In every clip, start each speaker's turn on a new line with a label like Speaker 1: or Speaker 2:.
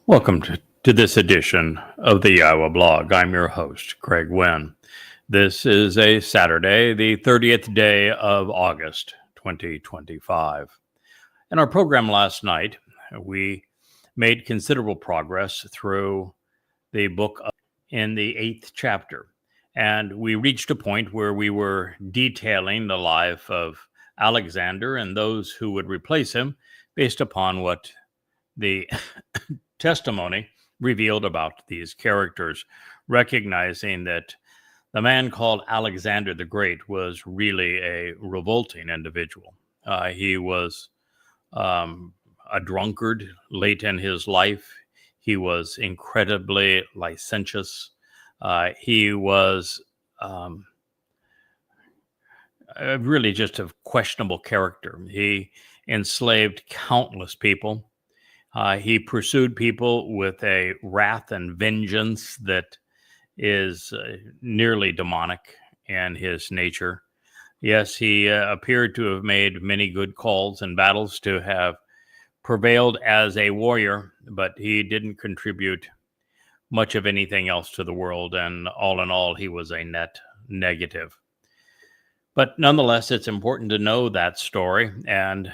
Speaker 1: Welcome to this edition of the Yahweh blog. I'm your host, Craig Wynn. This is a Saturday, the 30th day of August, 2025. In our program last night, we made considerable progress through the book in the 8th chapter. And we reached a point where we were detailing the life of Alexander and those who would replace him based upon what the testimony revealed about these characters, recognizing that the man called Alexander the Great was really a revolting individual. He was a drunkard late in his life. He was incredibly licentious. He was really just a questionable character. He enslaved countless people. He pursued people with a wrath and vengeance that is nearly demonic in his nature. Yes, he appeared to have made many good calls and battles, to have prevailed as a warrior, but he didn't contribute much of anything else to the world, and all in all, he was a net negative. But nonetheless, it's important to know that story and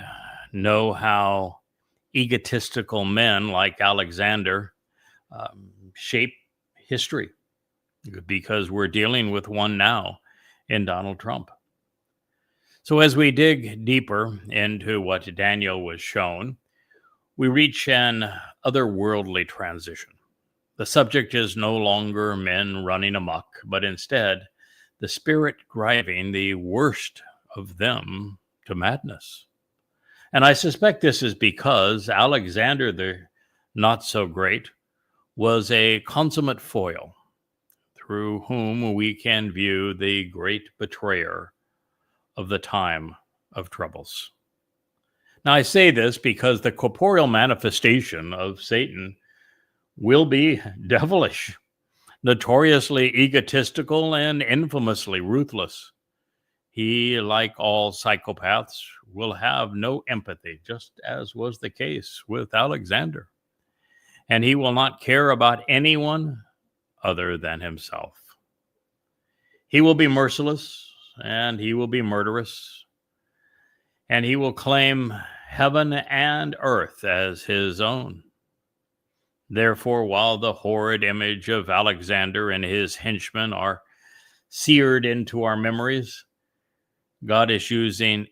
Speaker 1: know how egotistical men like Alexander shape history, because we're dealing with one now in Donald Trump. So as we dig deeper into what Daniel was shown, we reach an otherworldly transition. The subject is no longer men running amok, but instead the spirit driving the worst of them to madness. And I suspect this is because Alexander the Not-So-Great was a consummate foil through whom we can view the great betrayer of the time of troubles. Now, I say this because the corporeal manifestation of Satan will be devilish, notoriously egotistical, and infamously ruthless. He, like all psychopaths, will have no empathy, just as was the case with Alexander. And he will not care about anyone other than himself. He will be merciless, and he will be murderous, and he will claim heaven and earth as his own. Therefore, while the horrid image of Alexander and his henchmen are seared into our memories, God is using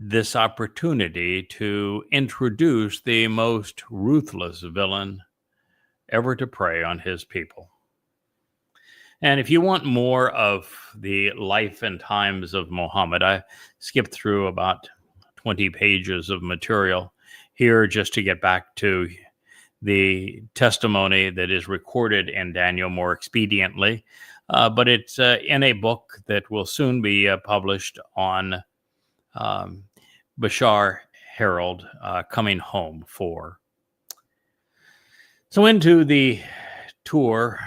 Speaker 1: this opportunity to introduce the most ruthless villain ever to prey on his people. And if you want more of the life and times of Muhammad, I skipped through about 20 pages of material here just to get back to the testimony that is recorded in Daniel more expediently. But it's in a book that will soon be published on Bashar Herald, Coming Home 4. So into the tour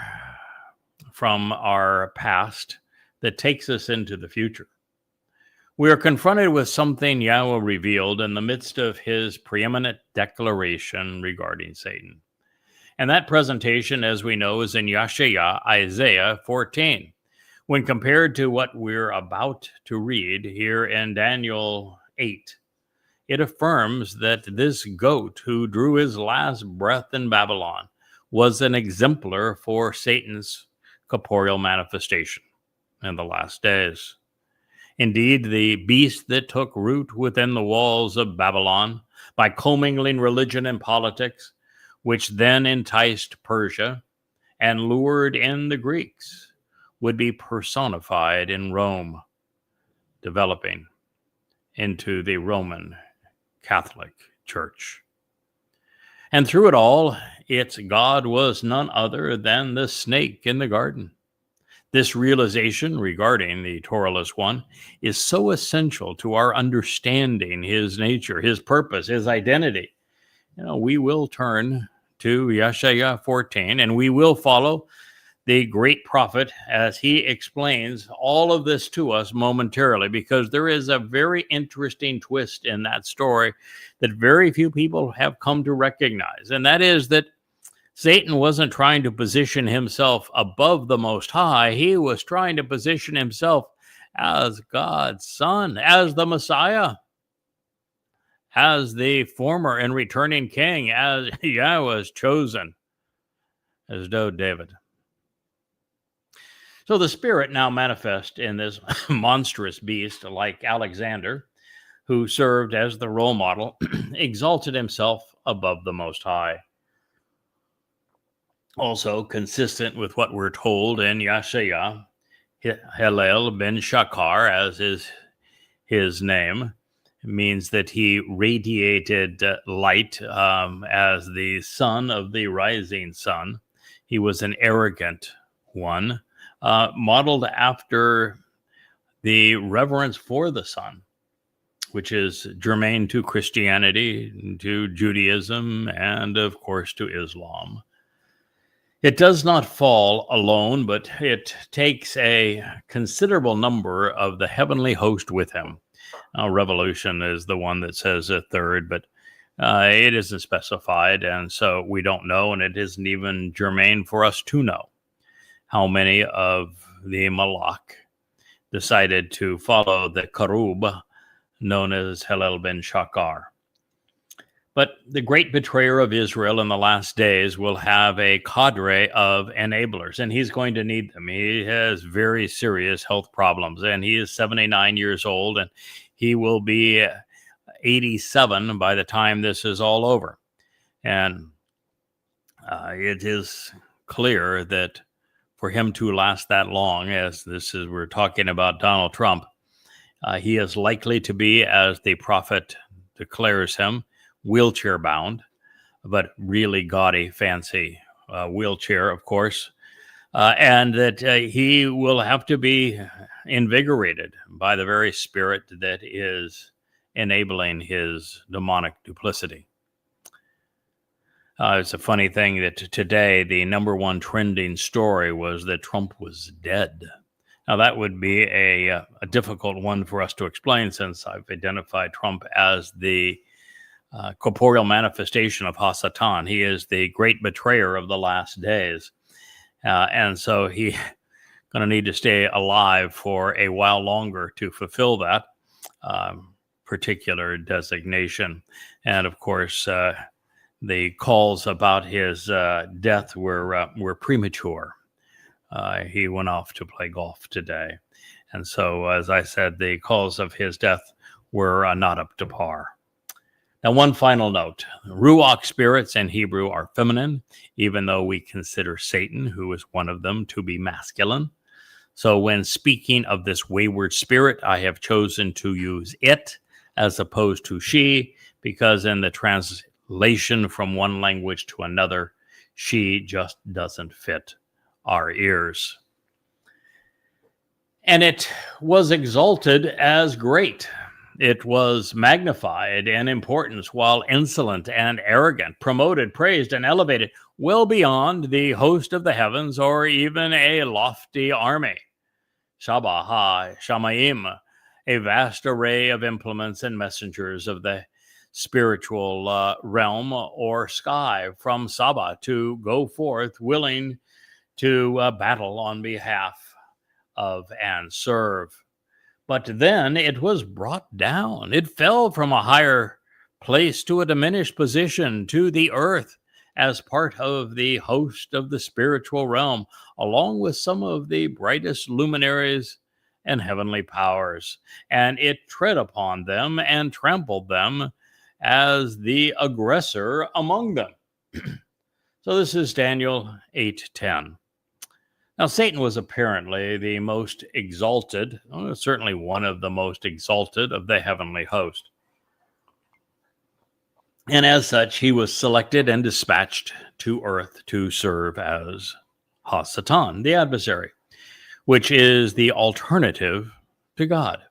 Speaker 1: from our past that takes us into the future. We are confronted with something Yahweh revealed in the midst of his preeminent declaration regarding Satan. And that presentation, as we know, is in Yeshaya, Isaiah 14. When compared to what we're about to read here in Daniel 8, it affirms that this goat who drew his last breath in Babylon was an exemplar for Satan's corporeal manifestation in the last days. Indeed, the beast that took root within the walls of Babylon by commingling religion and politics, which then enticed Persia and lured in the Greeks, would be personified in Rome, developing into the Roman Catholic Church. And through it all, its God was none other than the snake in the garden. This realization regarding the Torahless One is so essential to our understanding his nature, his purpose, his identity. We will turn to Yeshaya 14, and we will follow the great prophet as he explains all of this to us momentarily, because there is a very interesting twist in that story that very few people have come to recognize. And that is that Satan wasn't trying to position himself above the Most High. He was trying to position himself as God's son, as the Messiah, as the former and returning king, as Yahweh's chosen, as do David. So the Spirit now manifest in this monstrous beast like Alexander, who served as the role model, exalted himself above the Most High. Also consistent with what we're told in Yeshaya, Hillel ben Shakar, as is his name, means that he radiated light as the son of the rising sun. He was an arrogant one, modeled after the reverence for the sun, which is germane to Christianity, to Judaism, and of course to Islam. It does not fall alone, but it takes a considerable number of the heavenly host with him. Revolution is the one that says a third, but it isn't specified, and so we don't know, and it isn't even germane for us to know how many of the Malak decided to follow the Karub, known as Hillel ben Shakar. But the great betrayer of Israel in the last days will have a cadre of enablers, and he's going to need them. He has very serious health problems, and he is 79 years old, and he will be 87 by the time this is all over. And it is clear that for him to last that long, as we're talking about Donald Trump, he is likely to be, as the prophet declares him, wheelchair bound, but really gaudy, fancy wheelchair, of course, and that he will have to be invigorated by the very spirit that is enabling his demonic duplicity. It's a funny thing that today the number one trending story was that Trump was dead. Now, that would be a difficult one for us to explain, since I've identified Trump as the corporeal manifestation of Hasatan. He is the great betrayer of the last days. And so he's going to need to stay alive for a while longer to fulfill that particular designation. And of course, the calls about his death were premature. He went off to play golf today. And so, as I said, the calls of his death were not up to par. Now, one final note. Ruach spirits in Hebrew are feminine, even though we consider Satan, who is one of them, to be masculine. So when speaking of this wayward spirit, I have chosen to use it as opposed to she, because in the translation from one language to another, she just doesn't fit our ears. And it was exalted as great. It was magnified in importance, while insolent and arrogant, promoted, praised, and elevated well beyond the host of the heavens or even a lofty army. Shabbat Shamayim, a vast array of implements and messengers of the spiritual realm or sky from Saba to go forth willing to battle on behalf of and serve. But then it was brought down. It fell from a higher place to a diminished position to the earth as part of the host of the spiritual realm, along with some of the brightest luminaries and heavenly powers. And it tread upon them and trampled them as the aggressor among them. So this is Daniel 8:10. Now, Satan was apparently the most exalted, certainly one of the most exalted of the heavenly host. And as such, he was selected and dispatched to earth to serve as Hasatan, the adversary, which is the alternative to God.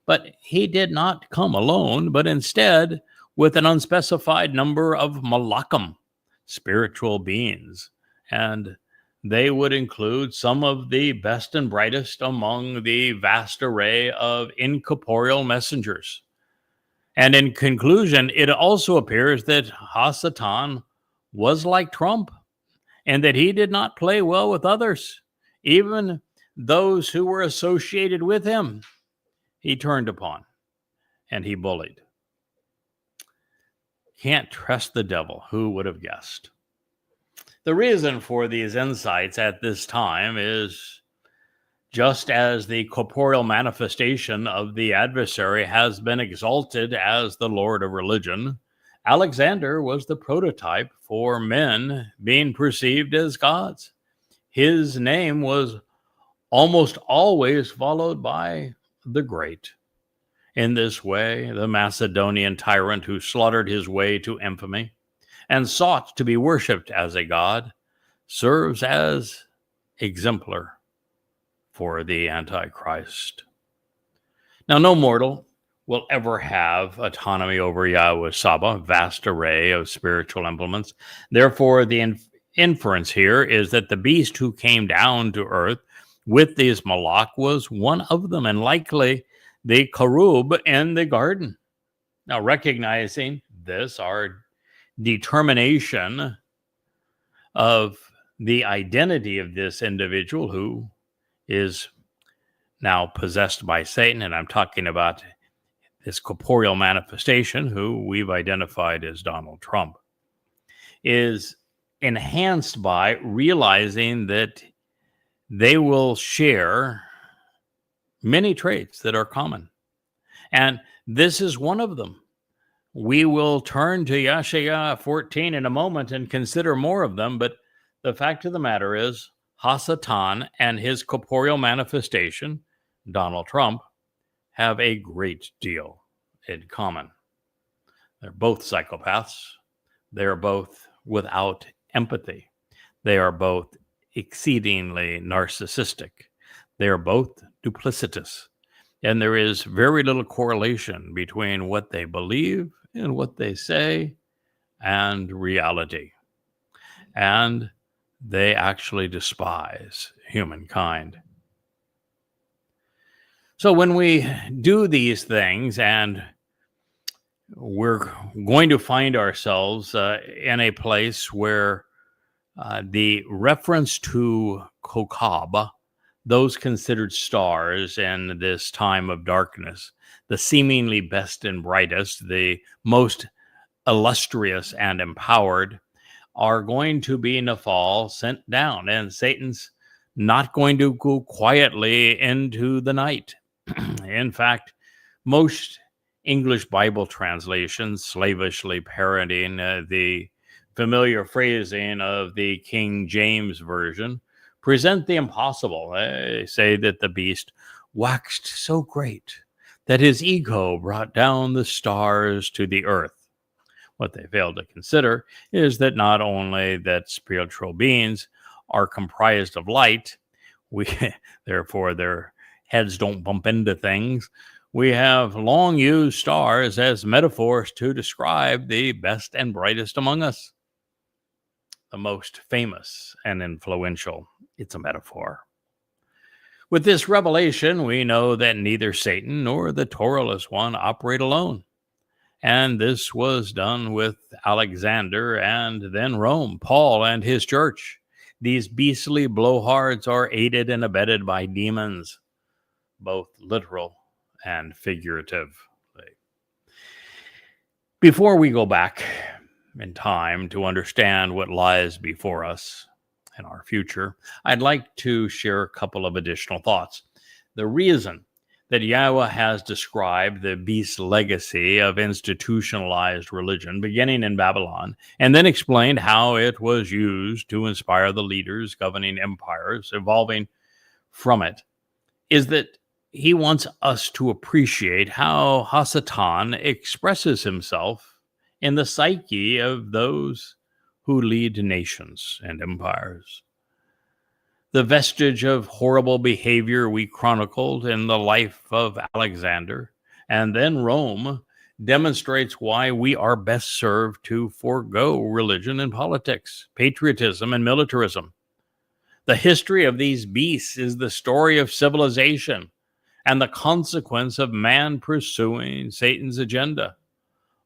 Speaker 1: But he did not come alone, but instead with an unspecified number of Malachim, spiritual beings, and they would include some of the best and brightest among the vast array of incorporeal messengers. And in conclusion, it also appears that Hasatan was like Trump, and that he did not play well with others, even those who were associated with him. He turned upon and he bullied. Can't trust the devil. Who would have guessed? The reason for these insights at this time is just as the corporeal manifestation of the adversary has been exalted as the Lord of religion, Alexander was the prototype for men being perceived as gods. His name was almost always followed by the great. In this way, the Macedonian tyrant who slaughtered his way to infamy and sought to be worshipped as a god serves as exemplar for the Antichrist. Now, no mortal will ever have autonomy over Yahweh Saba, vast array of spiritual implements. Therefore, the inference here is that the beast who came down to earth with these Malach was one of them, and likely the Cherub in the garden. Now, recognizing this, our determination of the identity of this individual who is now possessed by Satan, and I'm talking about this corporeal manifestation who we've identified as Donald Trump, is enhanced by realizing that they will share many traits that are common. And this is one of them. We will turn to Yeshaya 14 in a moment and consider more of them, but the fact of the matter is, Hasatan and his corporeal manifestation, Donald Trump, have a great deal in common. They're both psychopaths. They're both without empathy. They are both exceedingly narcissistic. They are both duplicitous. And there is very little correlation between what they believe and what they say and reality. And they actually despise humankind. So when we do these things, and we're going to find ourselves in a place where the reference to Kokab, those considered stars in this time of darkness, the seemingly best and brightest, the most illustrious and empowered, are going to be in the fall sent down, and Satan's not going to go quietly into the night. In fact, most English Bible translations, slavishly parodying the familiar phrasing of the King James Version, present the impossible. They say that the beast waxed so great that his ego brought down the stars to the earth. What they fail to consider is that not only that spiritual beings are comprised of light, therefore their heads don't bump into things. We have long used stars as metaphors to describe the best and brightest among us. The most famous and influential. It's a metaphor. With this revelation, we know that neither Satan nor the Torahless one operate alone. And this was done with Alexander and then Rome, Paul and his church. These beastly blowhards are aided and abetted by demons, both literal and figurative. Before we go back in time to understand what lies before us in our future, I'd like to share a couple of additional thoughts. The reason that Yahweh has described the beast's legacy of institutionalized religion beginning in Babylon, and then explained how it was used to inspire the leaders governing empires evolving from it, is that he wants us to appreciate how Hasatan expresses himself in the psyche of those who lead nations and empires. The vestige of horrible behavior we chronicled in the life of Alexander and then Rome demonstrates why we are best served to forego religion and politics, patriotism and militarism. The history of these beasts is the story of civilization and the consequence of man pursuing Satan's agenda,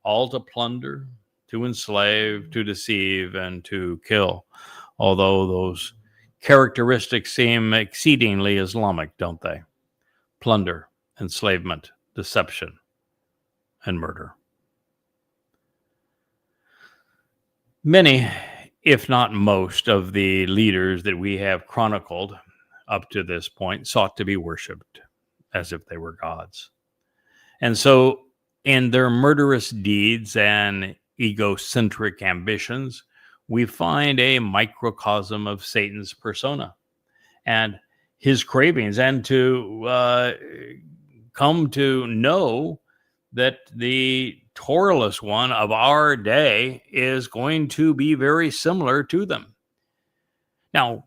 Speaker 1: all to plunder, to enslave, to deceive, and to kill. although those characteristics seem exceedingly Islamic, don't they? Plunder, enslavement, deception, and murder. Many, if not most, of the leaders that we have chronicled up to this point sought to be worshipped as if they were gods. And so, in their murderous deeds and egocentric ambitions, we find a microcosm of Satan's persona and his cravings, and to come to know that the Torahless one of our day is going to be very similar to them. Now,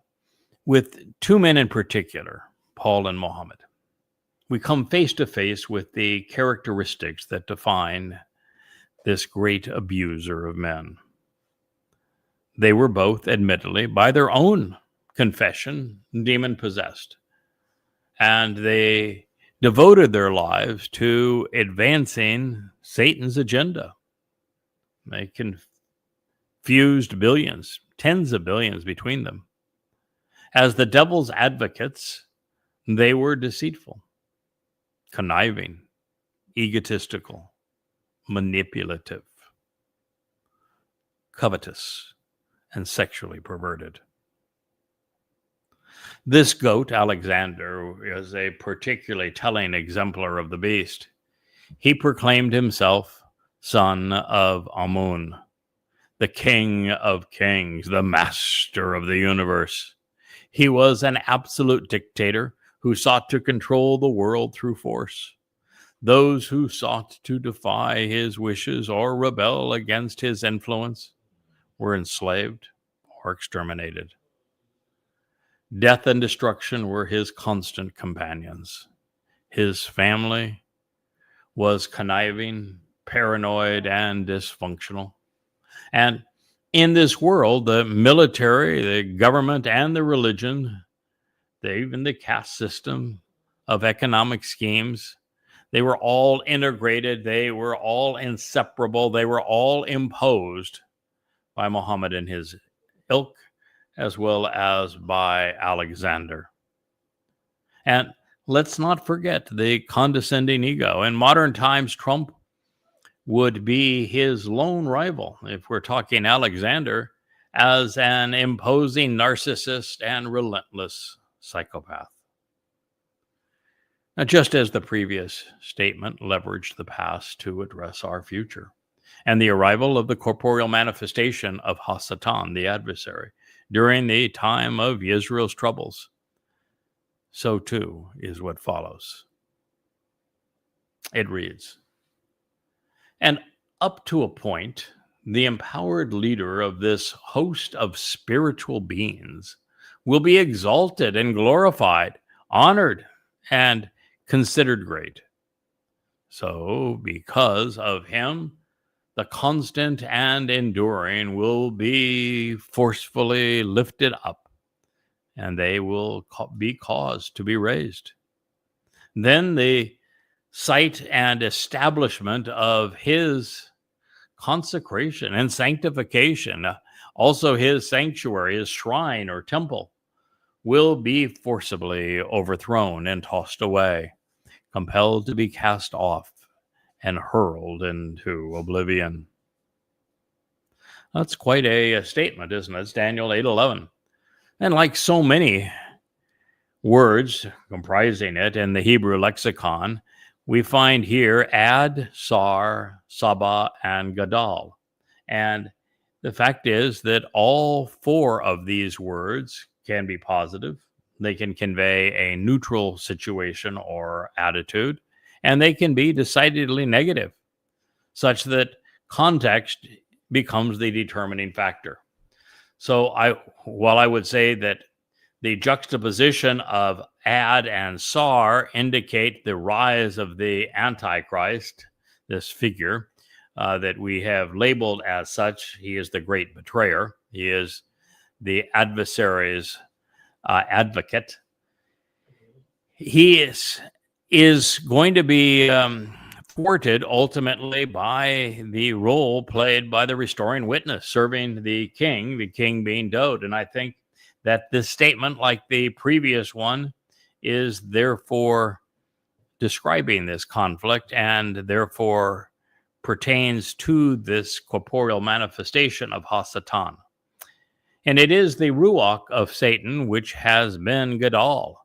Speaker 1: with two men in particular, Paul and Muhammad, we come face to face with the characteristics that define this great abuser of men. They were both, admittedly, by their own confession, demon-possessed. And they devoted their lives to advancing Satan's agenda. They confused billions, tens of billions between them. As the devil's advocates, they were deceitful, conniving, egotistical, manipulative, covetous, and sexually perverted. This goat, Alexander, is a particularly telling exemplar of the beast. He proclaimed himself son of Amun, the king of kings, the master of the universe. He was an absolute dictator who sought to control the world through force. Those who sought to defy his wishes or rebel against his influence were enslaved or exterminated. Death and destruction were his constant companions. His family was conniving, paranoid, and dysfunctional. And in this world, the military, the government, and the religion, even the caste system of economic schemes, they were all integrated. They were all inseparable. They were all imposed by Muhammad and his ilk, as well as by Alexander. And let's not forget the condescending ego. In modern times, Trump would be his lone rival, if we're talking Alexander, as an imposing narcissist and relentless psychopath. Now, just as the previous statement leveraged the past to address our future, and the arrival of the corporeal manifestation of Hasatan, the adversary, during the time of Israel's troubles, so too is what follows. It reads, and up to a point, the empowered leader of this host of spiritual beings will be exalted and glorified, honored, and considered great. So, because of him, the constant and enduring will be forcefully lifted up, and they will be caused to be raised. Then the sight and establishment of his consecration and sanctification, also his sanctuary, his shrine or temple, will be forcibly overthrown and tossed away, compelled to be cast off and hurled into oblivion. That's quite a statement, isn't it? It's Daniel 8:11. And like so many words comprising it in the Hebrew lexicon, we find here Ad, Sar, Saba, and Gadal. And the fact is that all four of these words can be positive. They can convey a neutral situation or attitude, and they can be decidedly negative, such that context becomes the determining factor. So while I would say that the juxtaposition of Ad and Sar indicate the rise of the Antichrist, this figure that we have labeled as such, he is the great betrayer. He is the adversary's advocate. He is going to be thwarted ultimately by the role played by the restoring witness, serving the king being Dode. And I think that this statement, like the previous one, is therefore describing this conflict and therefore pertains to this corporeal manifestation of Hasatan. And it is the Ruach of Satan which has been Gadol,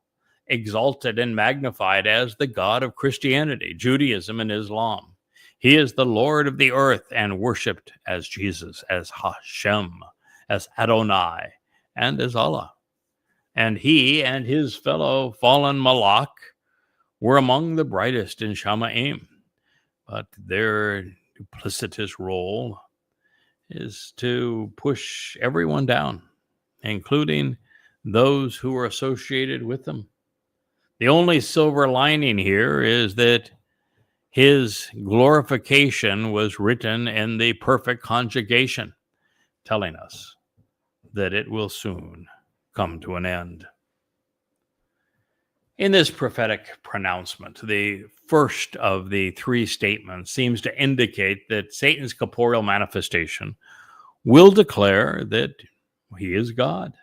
Speaker 1: exalted and magnified as the God of Christianity, Judaism, and Islam. He is the Lord of the earth and worshipped as Jesus, as Hashem, as Adonai, and as Allah. And he and his fellow fallen Malach were among the brightest in Shamaim. But their duplicitous role is to push everyone down, including those who are associated with them. The only silver lining here is that his glorification was written in the perfect conjugation, telling us that it will soon come to an end. In this prophetic pronouncement, the first of the three statements seems to indicate that Satan's corporeal manifestation will declare that he is God.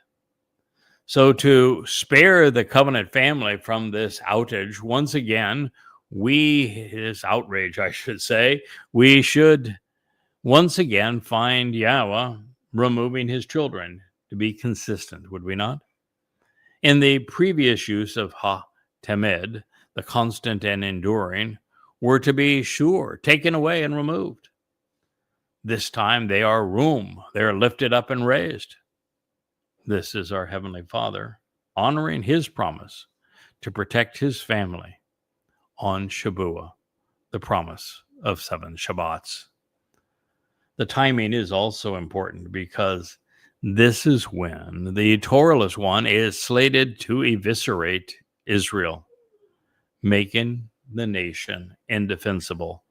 Speaker 1: So to spare the covenant family from this outrage, once again, this outrage, I should say, we should once again find Yahweh removing his children to be consistent, would we not? In the previous use of ha-temed, the constant and enduring, were to be sure, taken away and removed. This time they are they are lifted up and raised. This is our Heavenly Father honoring his promise to protect his family on Shabuah, the promise of 7 Shabbats. The timing is also important because this is when the Torahless one is slated to eviscerate Israel, making the nation indefensible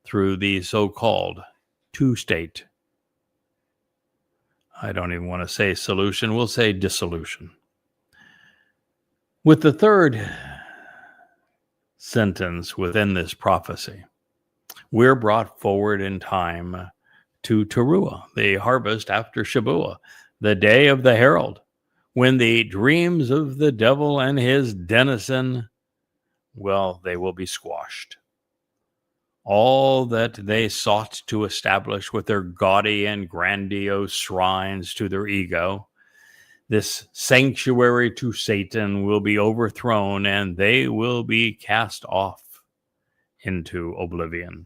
Speaker 1: through the so-called two-state, I don't even want to say solution, we'll say dissolution. With the third sentence within this prophecy, we're brought forward in time to Teruah, the harvest after Shabuah, the day of the herald, when the dreams of the devil and his denizen, well, they will be squashed. All that they sought to establish with their gaudy and grandiose shrines to their ego, this sanctuary to Satan will be overthrown and they will be cast off into oblivion.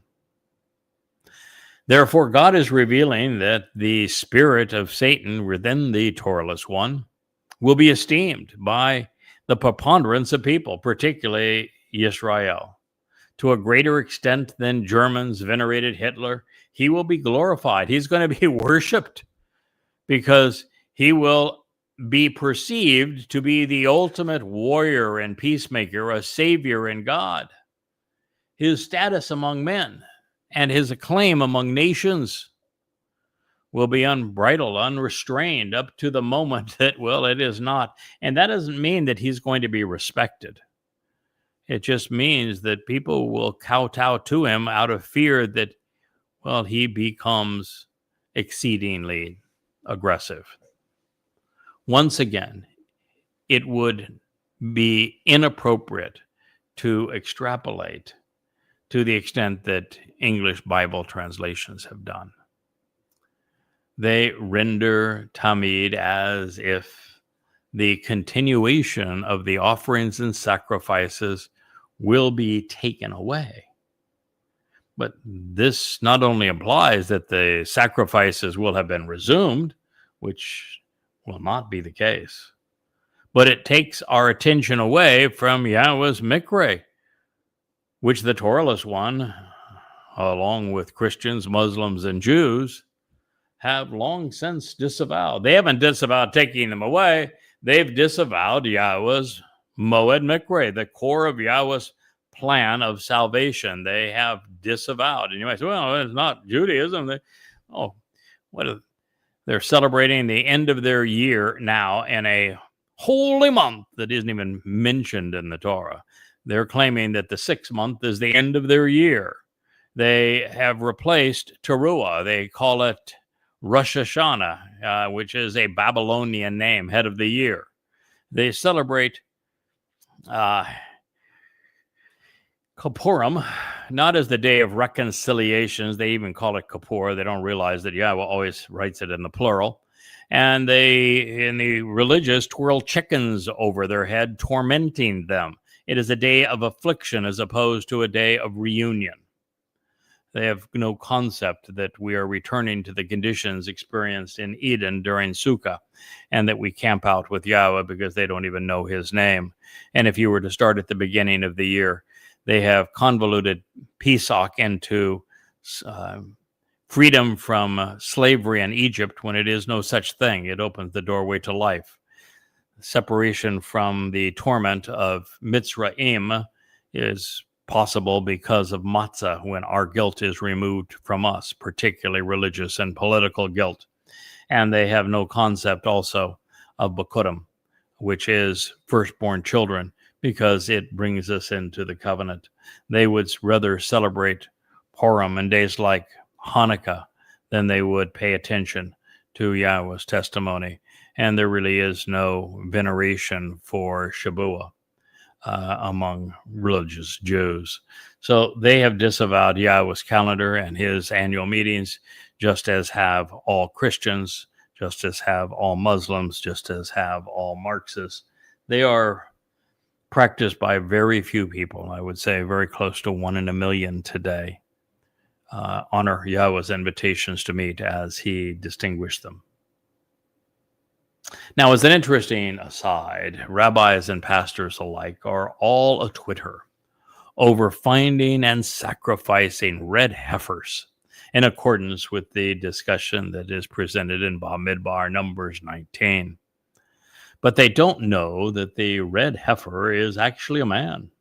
Speaker 1: Therefore, God is revealing that the spirit of Satan within the Torahless one will be esteemed by the preponderance of people, particularly Israel. To a greater extent than Germans venerated Hitler, he will be glorified. He's going to be worshipped because he will be perceived to be the ultimate warrior and peacemaker, a savior in God. His status among men and his acclaim among nations will be unbridled, unrestrained, up to the moment that, well, it is not. And that doesn't mean that he's going to be respected. It just means that people will kowtow to him out of fear that, well, he becomes exceedingly aggressive. Once again, it would be inappropriate to extrapolate to the extent that English Bible translations have done. They render Tamid as if the continuation of the offerings and sacrifices will be taken away. But this not only implies that the sacrifices will have been resumed, which will not be the case, but it takes our attention away from Yahweh's Mikre, which the Torahless one, along with Christians, Muslims, and Jews, have long since disavowed. They haven't disavowed taking them away. They've disavowed Yahweh's Moed Mikre, the core of Yahweh's plan of salvation. They have disavowed. And you might say, well, it's not Judaism. They're celebrating the end of their year now in a holy month that isn't even mentioned in the Torah. They're claiming that the 6th month is the end of their year. they have replaced Teruah. They call it Rosh Hashanah, which is a Babylonian name, head of the year. They celebrate Kippurim, not as the day of reconciliations. They even call it Kippur. They don't realize that Yahweh always writes it in the plural. And they, in the religious, twirl chickens over their head, tormenting them. It is a day of affliction as opposed to a day of reunion. They have no concept that we are returning to the conditions experienced in Eden during Sukkah, and that we camp out with Yahweh because they don't even know his name. And if you were to start at the beginning of the year, they have convoluted Pesach into freedom from slavery in Egypt when it is no such thing. It opens the doorway to life. Separation from the torment of Mitzrayim is possible because of matzah, when our guilt is removed from us, particularly religious and political guilt. And they have no concept also of Bikurim, which is firstborn children, because it brings us into the covenant. They would rather celebrate Purim and days like Hanukkah than they would pay attention to Yahweh's testimony. And there really is no veneration for Shabuah among religious Jews. So they have disavowed Yahweh's calendar and his annual meetings, just as have all Christians, just as have all Muslims, just as have all Marxists. They are practiced by very few people. I would say very close to 1 in a million today. Honor Yahweh's invitations to meet as he distinguished them. Now, as an interesting aside, rabbis and pastors alike are all a Twitter over finding and sacrificing red heifers in accordance with the discussion that is presented in Bamidbar Numbers 19. But they don't know that the red heifer is actually a man,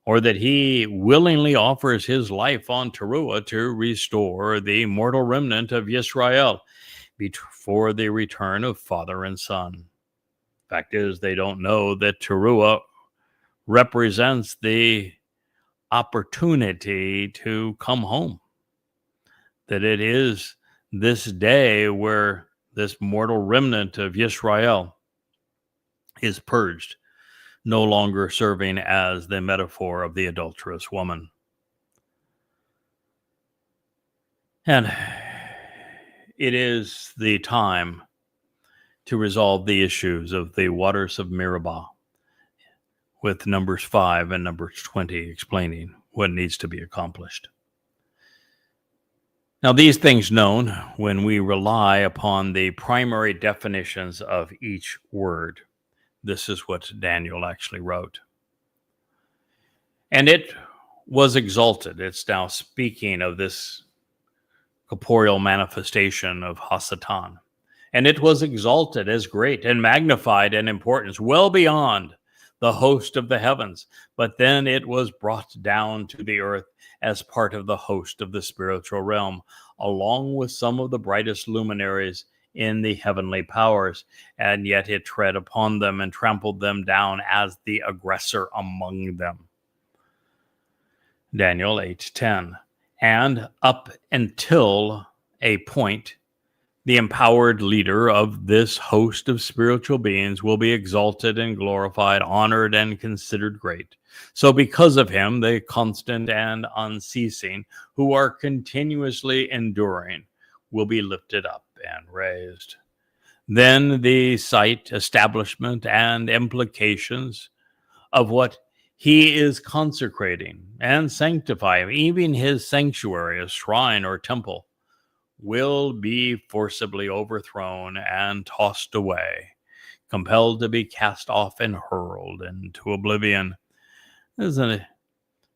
Speaker 1: or that he willingly offers his life on Teruah to restore the mortal remnant of Yisrael before the return of father and son. Fact is, they don't know that Teruah represents the opportunity to come home, that it is this day where this mortal remnant of Yisrael is purged, no longer serving as the metaphor of the adulterous woman. And it is the time to resolve the issues of the waters of Meribah, with Numbers 5 and Numbers 20 explaining what needs to be accomplished. Now, these things known, when we rely upon the primary definitions of each word, this is what Daniel actually wrote. And it was exalted. It's now speaking of this corporeal manifestation of Hasatan. And it was exalted as great and magnified in importance, well beyond the host of the heavens. But then it was brought down to the earth as part of the host of the spiritual realm, along with some of the brightest luminaries in the heavenly powers. And yet it tread upon them and trampled them down as the aggressor among them. Daniel 8:10. And up until a point, the empowered leader of this host of spiritual beings will be exalted and glorified, honored and considered great. So because of him, the constant and unceasing, who are continuously enduring, will be lifted up and raised. Then the sight, establishment, and implications of what he is consecrating and sanctifying, even his sanctuary, a shrine or temple, will be forcibly overthrown and tossed away, compelled to be cast off and hurled into oblivion. This is a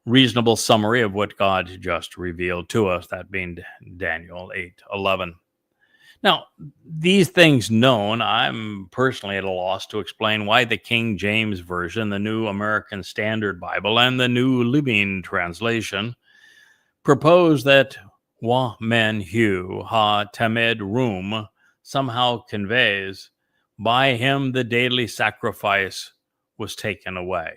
Speaker 1: reasonable summary of what God just revealed to us, that being Daniel 8:11. Now, these things known, I'm personally at a loss to explain why the King James Version, the New American Standard Bible, and the New Living Translation propose that wa men hu ha tamed rum somehow conveys, by him the daily sacrifice was taken away.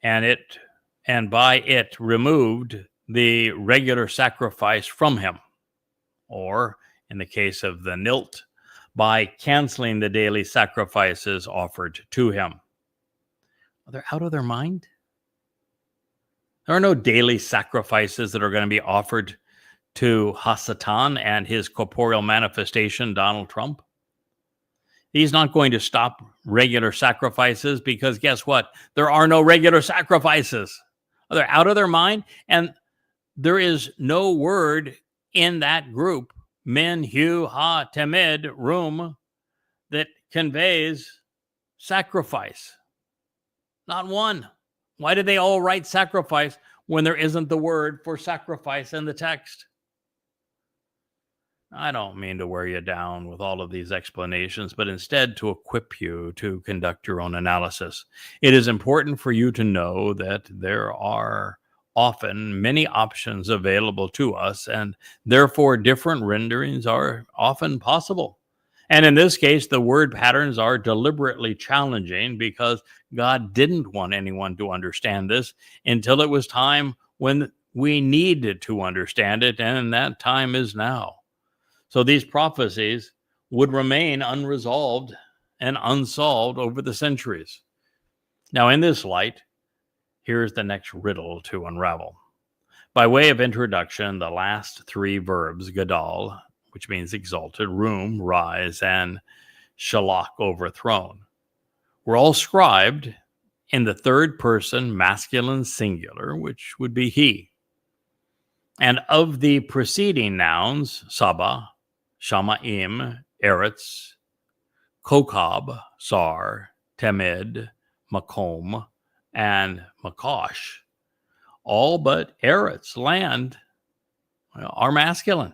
Speaker 1: And it and by it removed the regular sacrifice from him, or in the case of the Nilt, by canceling the daily sacrifices offered to him. They're out of their mind. There are no daily sacrifices that are going to be offered to Hasatan and his corporeal manifestation, Donald Trump. He's not going to stop regular sacrifices because guess what? There are no regular sacrifices. They're out of their mind, and there is no word in that group, min, hu, ha, temid, room, that conveys sacrifice. Not one. Why did they all write sacrifice when there isn't the word for sacrifice in the text? I don't mean to wear you down with all of these explanations, but instead to equip you to conduct your own analysis. It is important for you to know that there are often many options available to us, and therefore different renderings are often possible. And in this case, the word patterns are deliberately challenging because God didn't want anyone to understand this until it was time when we needed to understand it, and that time is now. So these prophecies would remain unresolved and unsolved over the centuries. Now, in this light, here's the next riddle to unravel. By way of introduction, the last three verbs, gadal, which means exalted, room, rise, and shalach, overthrown, were all scribed in the third person masculine singular, which would be he. And of the preceding nouns, Saba, Shamaim, Eretz, Kokab, Sar, Temid, Makom, and Makosh, all but Eretz, land, are masculine.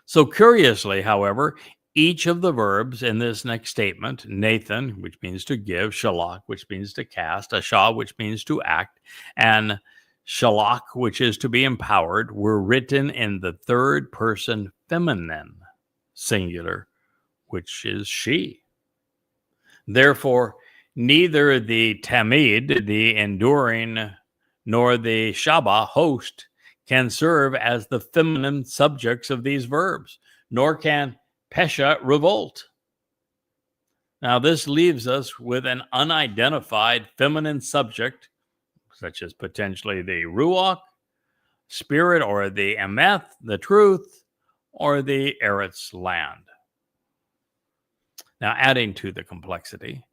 Speaker 1: So curiously, however, each of the verbs in this next statement, Nathan, which means to give, Shalach, which means to cast, Ashah, which means to act, and Shalach, which is to be empowered, were written in the third person feminine singular, which is she. Therefore, neither the Tamid, the enduring, nor the Shaba, host, can serve as the feminine subjects of these verbs, nor can Pesha, revolt. Now, this leaves us with an unidentified feminine subject, such as potentially the Ruach, spirit, or the Emeth, the truth, or the Eretz, land. Now, adding to the complexity,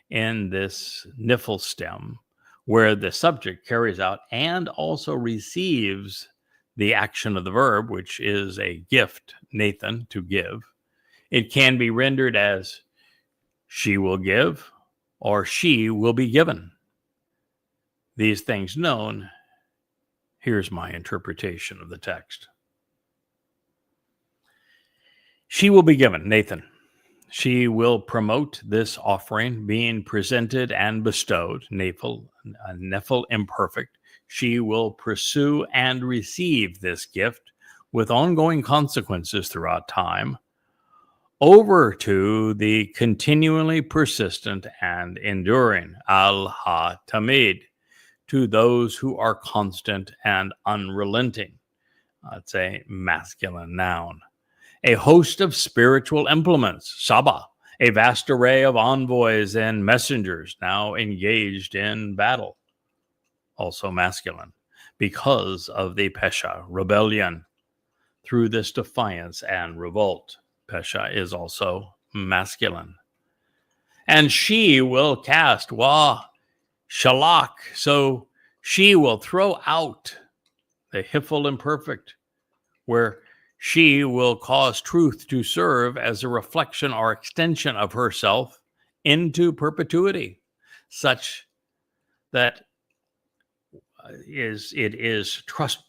Speaker 1: in this Niphal stem, where the subject carries out and also receives the action of the verb, which is a gift, Nathan, to give, it can be rendered as she will give or she will be given. These things known, here's my interpretation of the text. She will be given, Nathan. She will promote this offering being presented and bestowed, Nephil imperfect. She will pursue and receive this gift with ongoing consequences throughout time, over to the continually persistent and enduring al-ha-tamid, to those who are constant and unrelenting. That's a masculine noun. A host of spiritual implements, Saba, a vast array of envoys and messengers now engaged in battle, also masculine, because of the Pesha, rebellion, through this defiance and revolt. Pesha is also masculine. And she will cast Wa Shalach, so she will throw out the Heifer imperfect, where she will cause truth to serve as a reflection or extension of herself into perpetuity, such that it is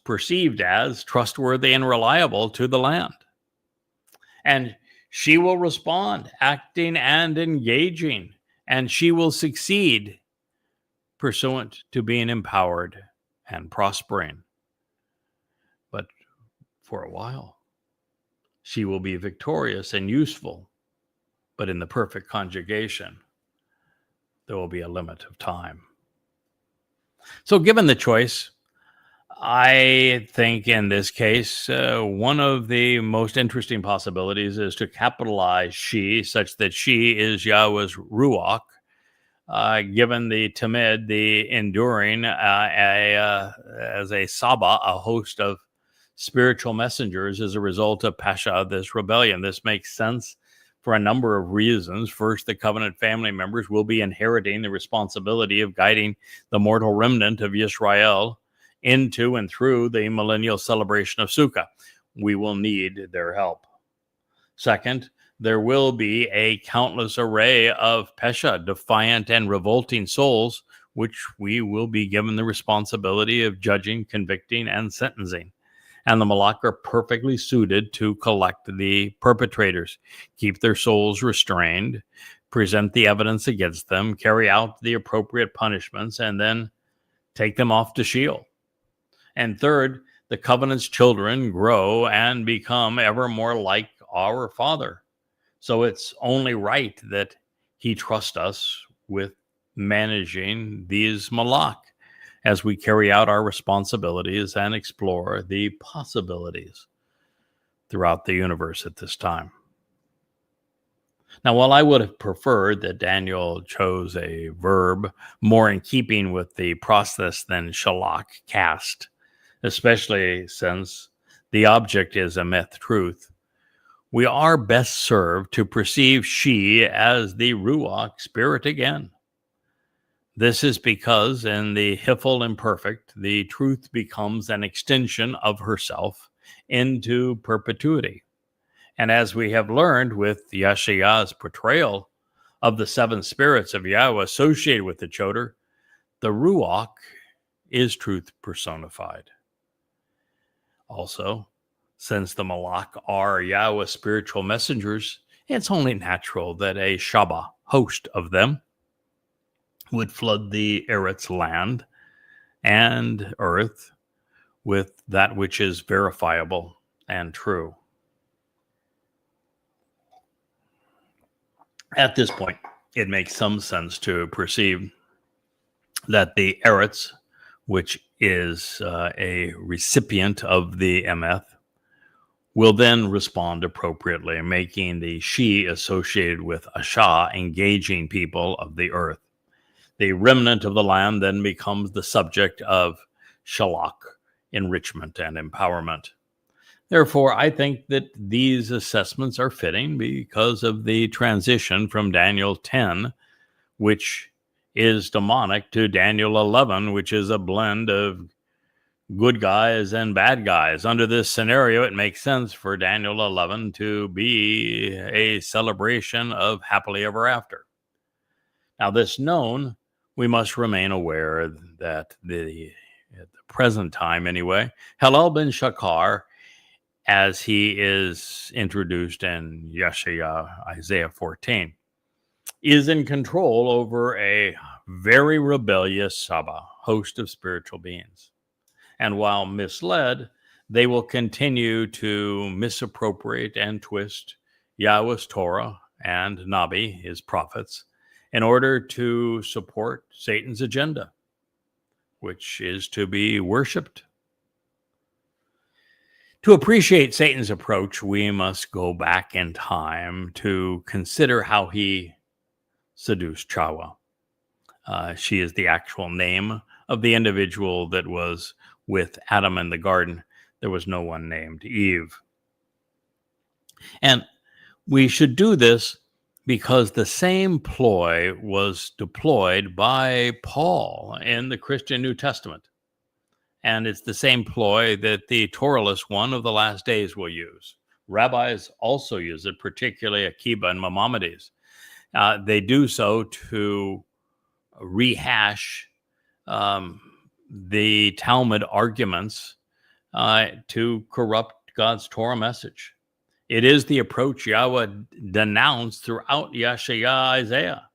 Speaker 1: perceived as trustworthy and reliable to the land. And she will respond, acting and engaging, and she will succeed pursuant to being empowered and prospering. But for a while, she will be victorious and useful, but in the perfect conjugation, there will be a limit of time. So given the choice, I think in this case, one of the most interesting possibilities is to capitalize she such that she is Yahweh's Ruach, given the Tamid, the enduring, as a Saba, a host of spiritual messengers as a result of Pasha, this rebellion. This makes sense for a number of reasons. First, the covenant family members will be inheriting the responsibility of guiding the mortal remnant of Yisrael into and through the millennial celebration of Sukkah. We will need their help. Second, there will be a countless array of Pesha, defiant and revolting souls, which we will be given the responsibility of judging, convicting, and sentencing. And the Malak are perfectly suited to collect the perpetrators, keep their souls restrained, present the evidence against them, carry out the appropriate punishments, and then take them off to Sheol. And third, the covenant's children grow and become ever more like our Father. So it's only right that he trust us with managing these Malak as we carry out our responsibilities and explore the possibilities throughout the universe at this time. Now, while I would have preferred that Daniel chose a verb more in keeping with the process than shalak, cast, especially since the object is a myth truth, we are best served to perceive she as the Ruach spirit again. This is because in the Hiphil imperfect, the truth becomes an extension of herself into perpetuity. And as we have learned with Yeshaya's portrayal of the seven spirits of Yahweh associated with the Choder, the Ruach is truth personified. Also, since the Malak are Yahweh's spiritual messengers, it's only natural that a Shabbat, host of them, would flood the Eretz land and earth with that which is verifiable and true. At this point, it makes some sense to perceive that the Eretz, which is a recipient of the Emeth, will then respond appropriately, making the she associated with Asha engaging people of the earth. The remnant of the land then becomes the subject of shalak, enrichment and empowerment. Therefore, I think that these assessments are fitting because of the transition from Daniel 10, which is demonic, to Daniel 11, which is a blend of good guys and bad guys. Under this scenario, it makes sense for Daniel 11 to be a celebration of happily ever after. Now, this known, we must remain aware that at the present time anyway, Hillel ben Shakar, as he is introduced in Isaiah 14, is in control over a very rebellious Saba, host of spiritual beings. And while misled, they will continue to misappropriate and twist Yahweh's Torah and Nabi, his prophets, in order to support Satan's agenda, which is to be worshipped. To appreciate Satan's approach, we must go back in time to consider how he seduced Chawa. She is the actual name of the individual that was with Adam in the garden. There was no one named Eve. And we should do this because the same ploy was deployed by Paul in the Christian New Testament. And it's the same ploy that the Torahless one of the last days will use. Rabbis also use it, particularly Akiba and Maimonides. They do so to rehash the Talmud arguments to corrupt God's Torah message. It is the approach Yahweh denounced throughout Isaiah,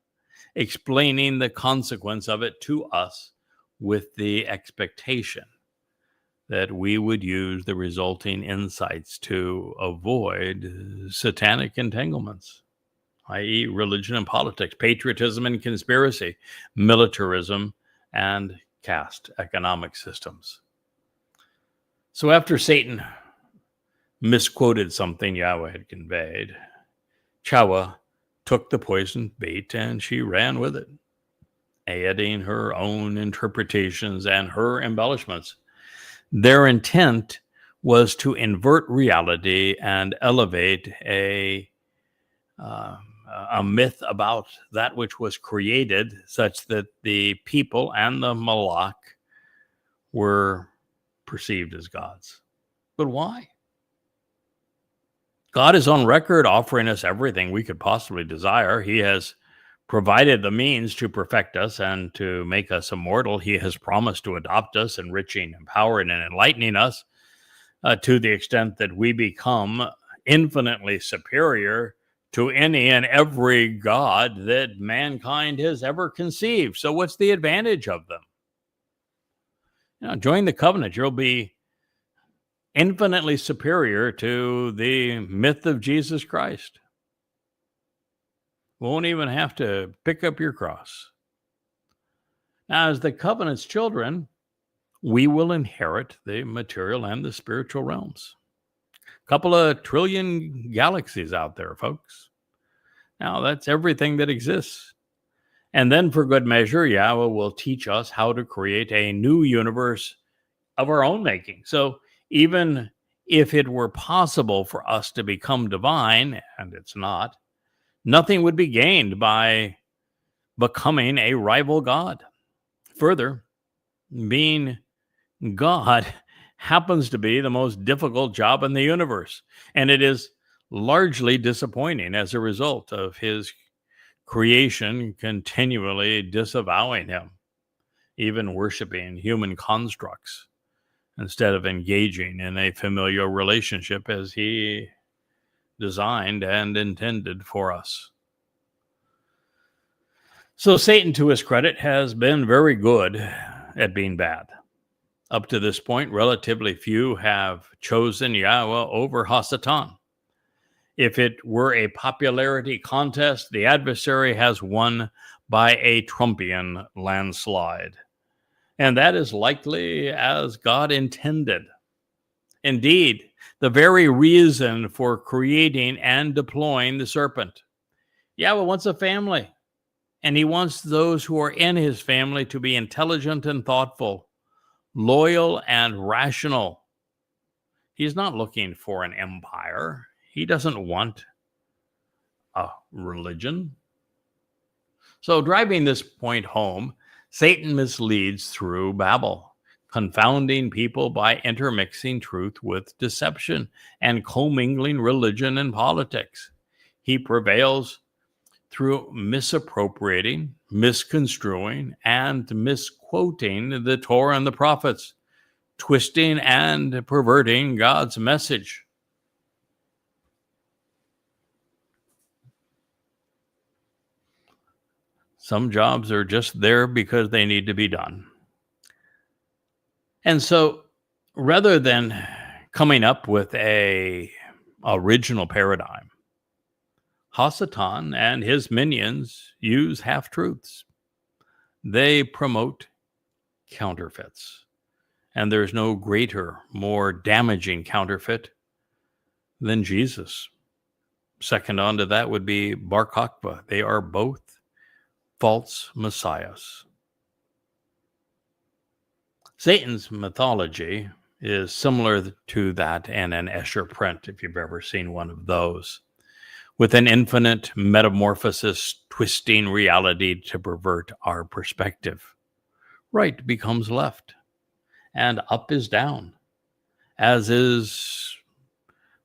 Speaker 1: explaining the consequence of it to us with the expectation that we would use the resulting insights to avoid satanic entanglements, i.e. religion and politics, patriotism and conspiracy, militarism and caste economic systems. So after Satan misquoted something Yahweh had conveyed, Chawa took the poisoned bait and she ran with it, adding her own interpretations and her embellishments. Their intent was to invert reality and elevate a myth about that which was created, such that the people and the Malak were perceived as gods. But why? God is on record offering us everything we could possibly desire. He has provided the means to perfect us and to make us immortal. He has promised to adopt us, enriching, empowering, and enlightening us to the extent that we become infinitely superior to any and every god that mankind has ever conceived. So what's the advantage of them? Join the covenant. You'll be infinitely superior to the myth of Jesus Christ. Won't even have to pick up your cross. Now, as the covenant's children, we will inherit the material and the spiritual realms. A couple of trillion galaxies out there, folks. Now, that's everything that exists. And then for good measure, Yahweh will teach us how to create a new universe of our own making. So even if it were possible for us to become divine, and it's not, nothing would be gained by becoming a rival god. Further, being God happens to be the most difficult job in the universe, and it is largely disappointing as a result of his creation continually disavowing him, even worshiping human constructs instead of engaging in a familial relationship as he designed and intended for us. So Satan, to his credit, has been very good at being bad. Up to this point, relatively few have chosen Yahweh over Hasatan. If it were a popularity contest, the adversary has won by a Trumpian landslide. And that is likely as God intended. Indeed, the very reason for creating and deploying the serpent. Yahweh wants a family, and he wants those who are in his family to be intelligent and thoughtful, loyal and rational. He's not looking for an empire. He doesn't want a religion. So driving this point home, Satan misleads through babble, confounding people by intermixing truth with deception and commingling religion and politics. He prevails through misappropriating, misconstruing, and misquoting the Torah and the prophets, twisting and perverting God's message. Some jobs are just there because they need to be done. And so rather than coming up with a original paradigm, Hasatan and his minions use half-truths. They promote counterfeits. And there's no greater, more damaging counterfeit than Jesus. Second on to that would be Bar Kokhba. They are both false messiahs. Satan's mythology is similar to that in an Escher print, if you've ever seen one of those, with an infinite metamorphosis twisting reality to pervert our perspective. Right becomes left, and up is down, as is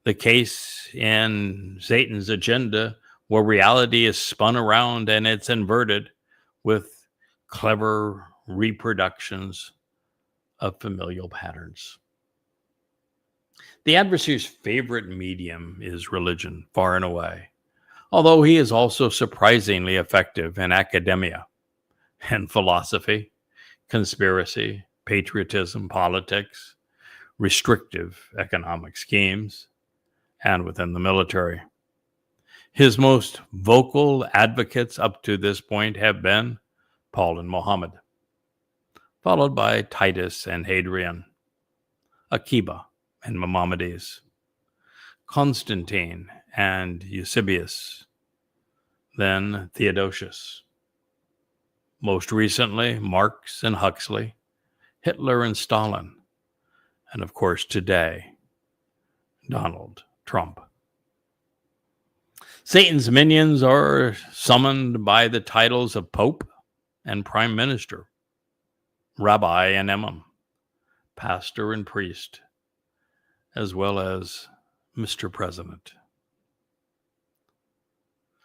Speaker 1: the case in Satan's agenda, where reality is spun around and it's inverted with clever reproductions of familial patterns. The adversary's favorite medium is religion, far and away, although he is also surprisingly effective in academia and philosophy, conspiracy, patriotism, politics, restrictive economic schemes, and within the military. His most vocal advocates up to this point have been Paul and Muhammad. followed by Titus and Hadrian, Akiba and Maimonides, Constantine and Eusebius, then Theodosius. Most recently, Marx and Huxley, Hitler and Stalin, and of course today, Donald Trump. Satan's minions are summoned by the titles of Pope and Prime Minister, Rabbi and Imam, Pastor and Priest, as well as Mr. President.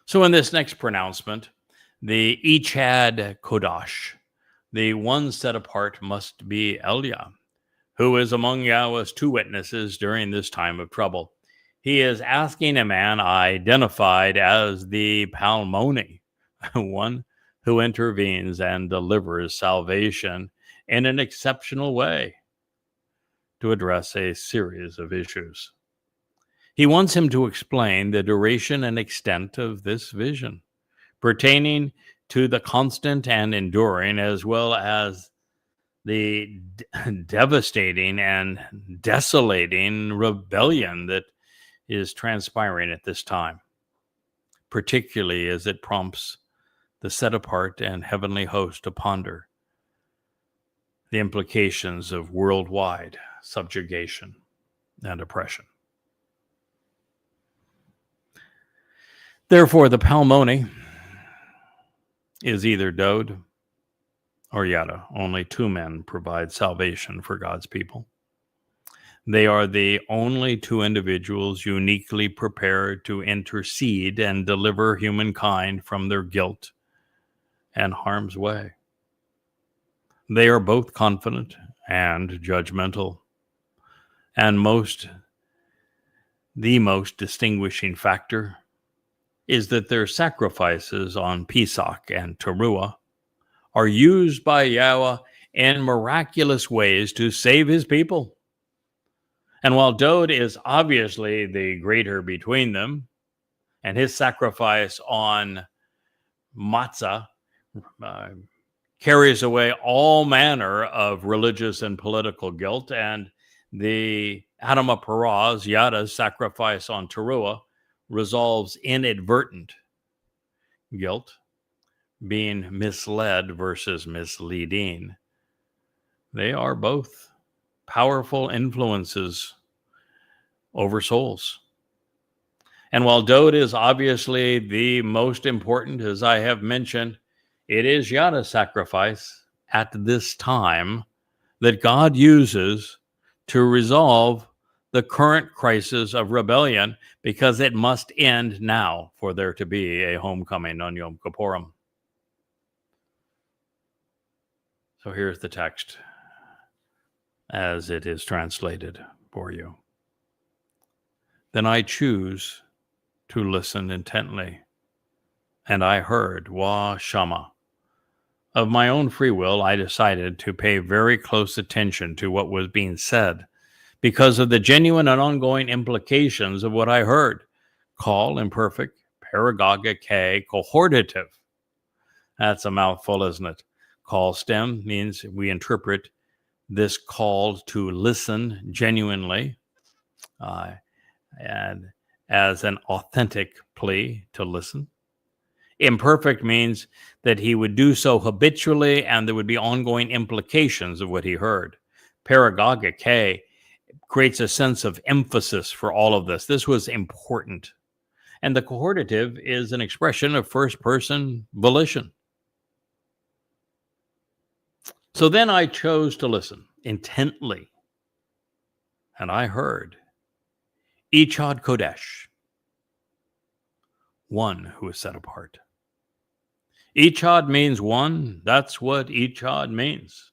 Speaker 1: So in this next pronouncement, the Echad Kodash, the one set apart, must be Elia, who is among Yahweh's two witnesses during this time of trouble. He is asking a man identified as the Palmoni, one who intervenes and delivers salvation in an exceptional way, to address a series of issues. He wants him to explain the duration and extent of this vision, pertaining to the constant and enduring, as well as the devastating and desolating rebellion that is transpiring at this time, particularly as it prompts the set-apart and heavenly host to ponder the implications of worldwide subjugation and oppression. Therefore, the Palmoni is either Dode or Yada. Only two men provide salvation for God's people. They are the only two individuals uniquely prepared to intercede and deliver humankind from their guilt and harm's way. They are both confident and judgmental, and the most distinguishing factor is that their sacrifices on Pesach and Teruah are used by Yahweh in miraculous ways to save his people. And while Dode is obviously the greater between them, and his sacrifice on matzah carries away all manner of religious and political guilt, and the Adama Paraz, Yada's sacrifice on Teruah, resolves inadvertent guilt, being misled versus misleading. They are both powerful influences over souls. And while Dode is obviously the most important, as I have mentioned, it is Yada's sacrifice at this time that God uses to resolve the current crisis of rebellion, because it must end now for there to be a homecoming on Yom Kippurim. So here's the text as it is translated for you. Then I choose to listen intently, and I heard Wa Shama. Of my own free will, I decided to pay very close attention to what was being said, because of the genuine and ongoing implications of what I heard. Call, imperfect, paragogic, cohortative. That's a mouthful, isn't it? Call stem means we interpret this call to listen genuinely and as an authentic plea to listen. Imperfect means that he would do so habitually and there would be ongoing implications of what he heard. Paragogic, creates a sense of emphasis for all of this. This was important. And the cohortative is an expression of first-person volition. So then I chose to listen intently, and I heard Echad Kodesh, one who is set apart. Echad means one. That's what Echad means.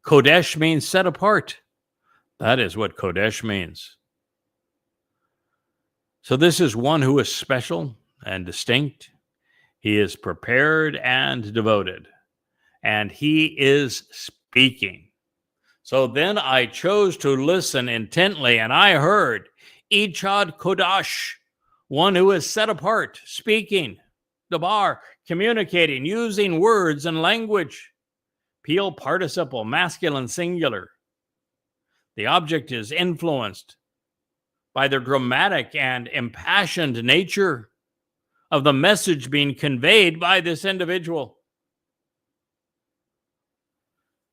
Speaker 1: Kodesh means set apart. That is what Kodesh means. So this is one who is special and distinct. He is prepared and devoted, and he is speaking. So then I chose to listen intently, and I heard Echad Kodash, one who is set apart, speaking, Dabar, communicating, using words and language. Peel participle, masculine singular. The object is influenced by the dramatic and impassioned nature of the message being conveyed by this individual.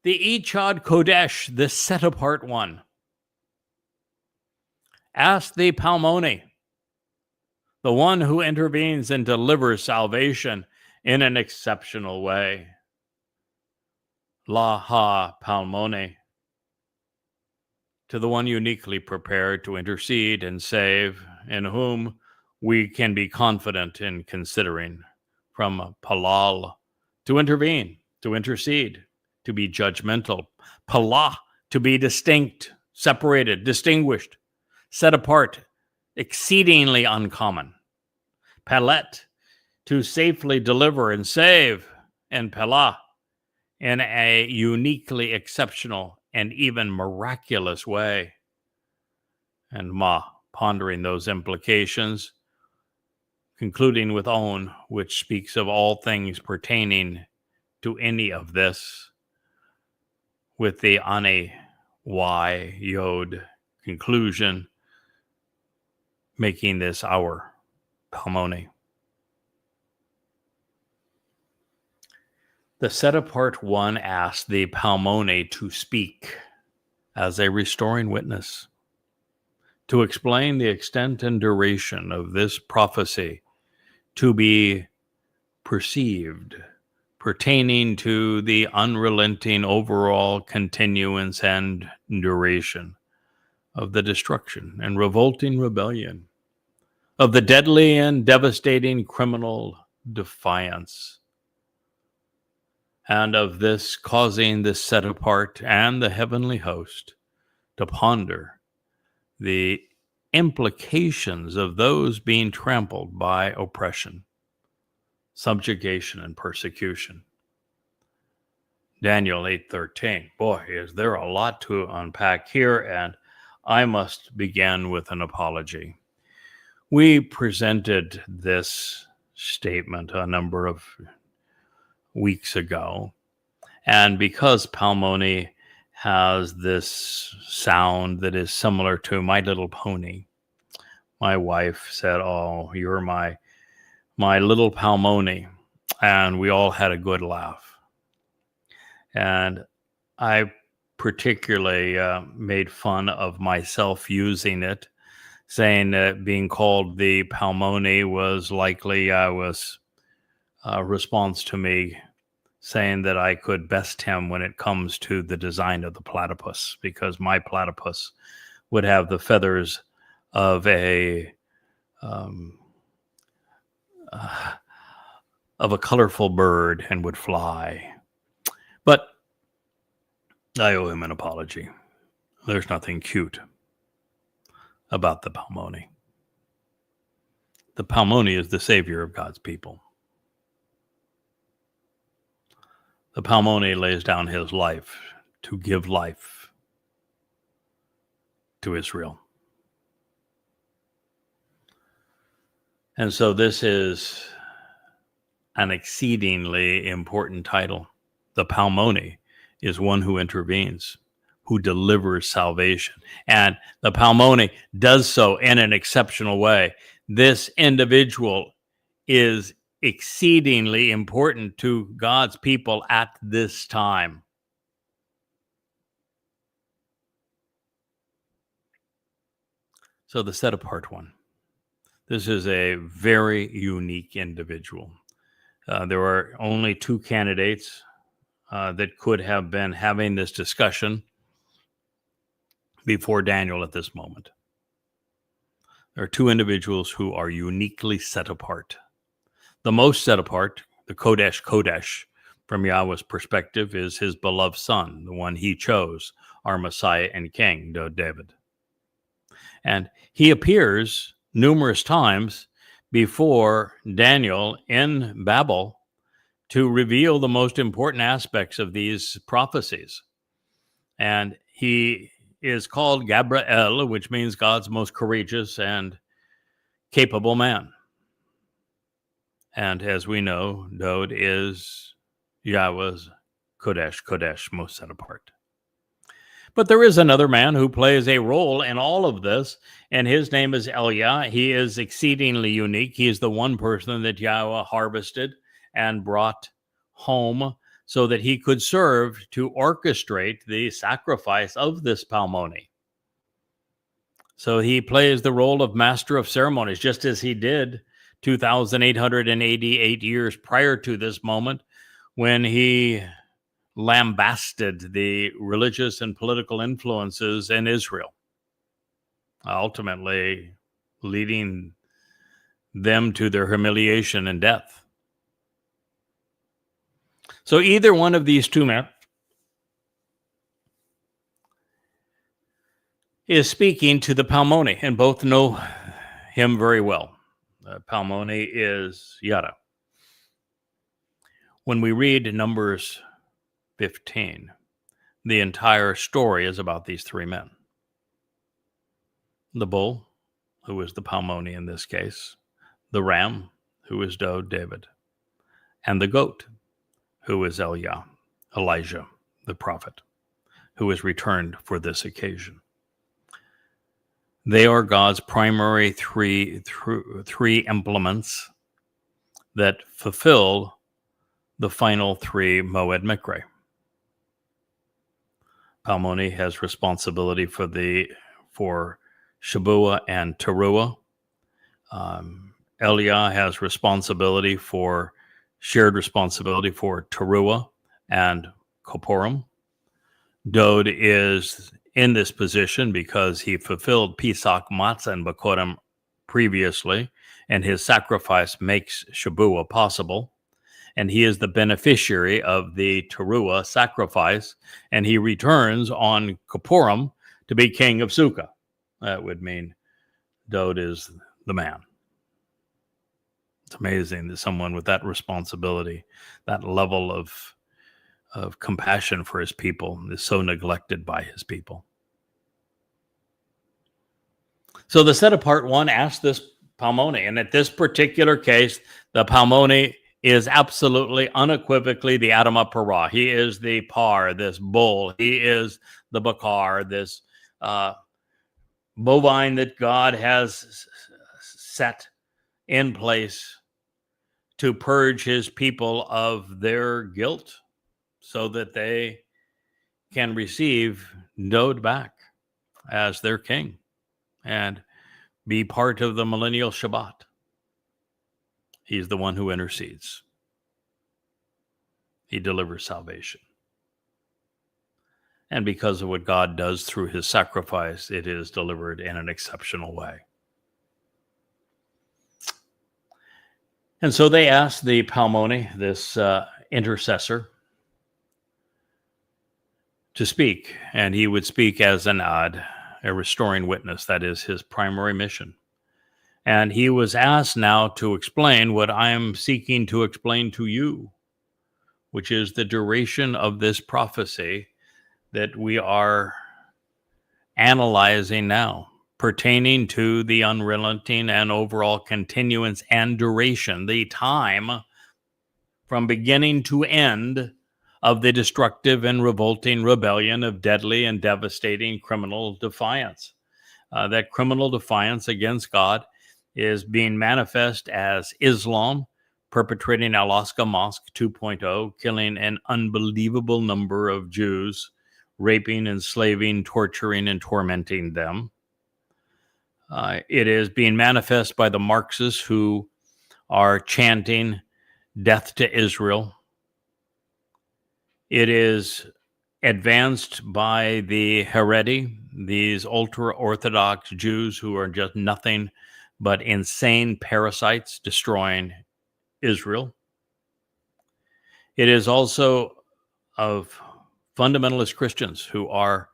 Speaker 1: The Echad Kodesh, the set-apart one, asked the Palmoni, the one who intervenes and delivers salvation in an exceptional way. La ha Palmoni, to the one uniquely prepared to intercede and save, in whom we can be confident in considering, from Palal, to intervene, to intercede, to be judgmental, Pala, to be distinct, separated, distinguished, set apart, exceedingly uncommon, Palet, to safely deliver and save, and Pala, in a uniquely exceptional and even miraculous way. And Ma, pondering those implications, concluding with On, which speaks of all things pertaining to any of this, with the Ane Y Yod conclusion, making this our Palmoni. The set-apart one asked the Palmoni to speak as a restoring witness, to explain the extent and duration of this prophecy to be perceived, pertaining to the unrelenting overall continuance and duration of the destruction and revolting rebellion, of the deadly and devastating criminal defiance, and of this causing the set apart and the heavenly host to ponder the implications of those being trampled by oppression, subjugation, and persecution. Daniel 8:13. Boy, is there a lot to unpack here, and I must begin with an apology. We presented this statement a number of weeks ago, and because Palmoni has this sound that is similar to My Little Pony, my wife said, "Oh, you're my little Palmoni," and we all had a good laugh. And I particularly made fun of myself using it, saying that being called the Palmoni was likely a response to me saying that I could best him when it comes to the design of the platypus, because my platypus would have the feathers of a colorful bird and would fly. But I owe him an apology. There's nothing cute about the Palmoni. The Palmoni is the savior of God's people. The Palmoni lays down his life to give life to Israel. And so this is an exceedingly important title. The Palmoni is one who intervenes, who delivers salvation. And the Palmoni does so in an exceptional way. This individual is exceedingly important to God's people at this time. So the set apart one. This is a very unique individual. There are only two candidates that could have been having this discussion before Daniel at this moment. There are two individuals who are uniquely set apart. The most set apart, the Kodesh, from Yahweh's perspective, is his beloved son, the one he chose, our Messiah and King, David. And he appears numerous times before Daniel in Babel to reveal the most important aspects of these prophecies. And he is called Gabriel, which means God's most courageous and capable man. And as we know, Dod is Yahweh's Kodesh, Kodesh, most set apart. But there is another man who plays a role in all of this, and his name is Elia. He is exceedingly unique. He is the one person that Yahweh harvested and brought home so that he could serve to orchestrate the sacrifice of this Palmoni. So he plays the role of master of ceremonies, just as he did 2,888 years prior to this moment when he lambasted the religious and political influences in Israel, ultimately leading them to their humiliation and death. So either one of these two men is speaking to the Palmoni, and both know him very well. Palmoni is Yada. When we read Numbers 15, the entire story is about these three men. The bull, who is the Palmoni in this case, the ram, who is David, and the goat, who is Elijah, the prophet, who is returned for this occasion. They are God's primary three implements that fulfill the final three Moed Mikre. Palmoni has responsibility for Shabua and Teruah. Elia has shared responsibility for Teruah and Koporim. Dod is in this position because he fulfilled Pesach, Matzah, and Bakorim previously, and his sacrifice makes Shabua possible. And he is the beneficiary of the Teruah sacrifice, and he returns on Koporim to be king of Sukkah. That would mean Dod is the man. It's amazing that someone with that responsibility, that level of compassion for his people, is so neglected by his people. So the set apart one asked this Palmoni, and at this particular case, the Palmoni is absolutely, unequivocally the Adamah Parah. He is the par, this bull. He is the bakar, this bovine that God has set in place to purge his people of their guilt so that they can receive Dod back as their king and be part of the millennial Shabbat. He's the one who intercedes. He delivers salvation. And because of what God does through his sacrifice, it is delivered in an exceptional way. And so they asked the Palmoni, this intercessor, to speak. And he would speak as an ad, a restoring witness. That is his primary mission. And he was asked now to explain what I am seeking to explain to you, which is the duration of this prophecy that we are analyzing now, pertaining to the unrelenting and overall continuance and duration, the time from beginning to end of the destructive and revolting rebellion of deadly and devastating criminal defiance. That criminal defiance against God is being manifest as Islam, perpetrating Al-Aqsa Mosque 2.0, killing an unbelievable number of Jews, raping, enslaving, torturing, and tormenting them. It is being manifest by the Marxists who are chanting death to Israel. It is advanced by the Haredi, these ultra-Orthodox Jews who are just nothing but insane parasites destroying Israel. It is also of fundamentalist Christians who are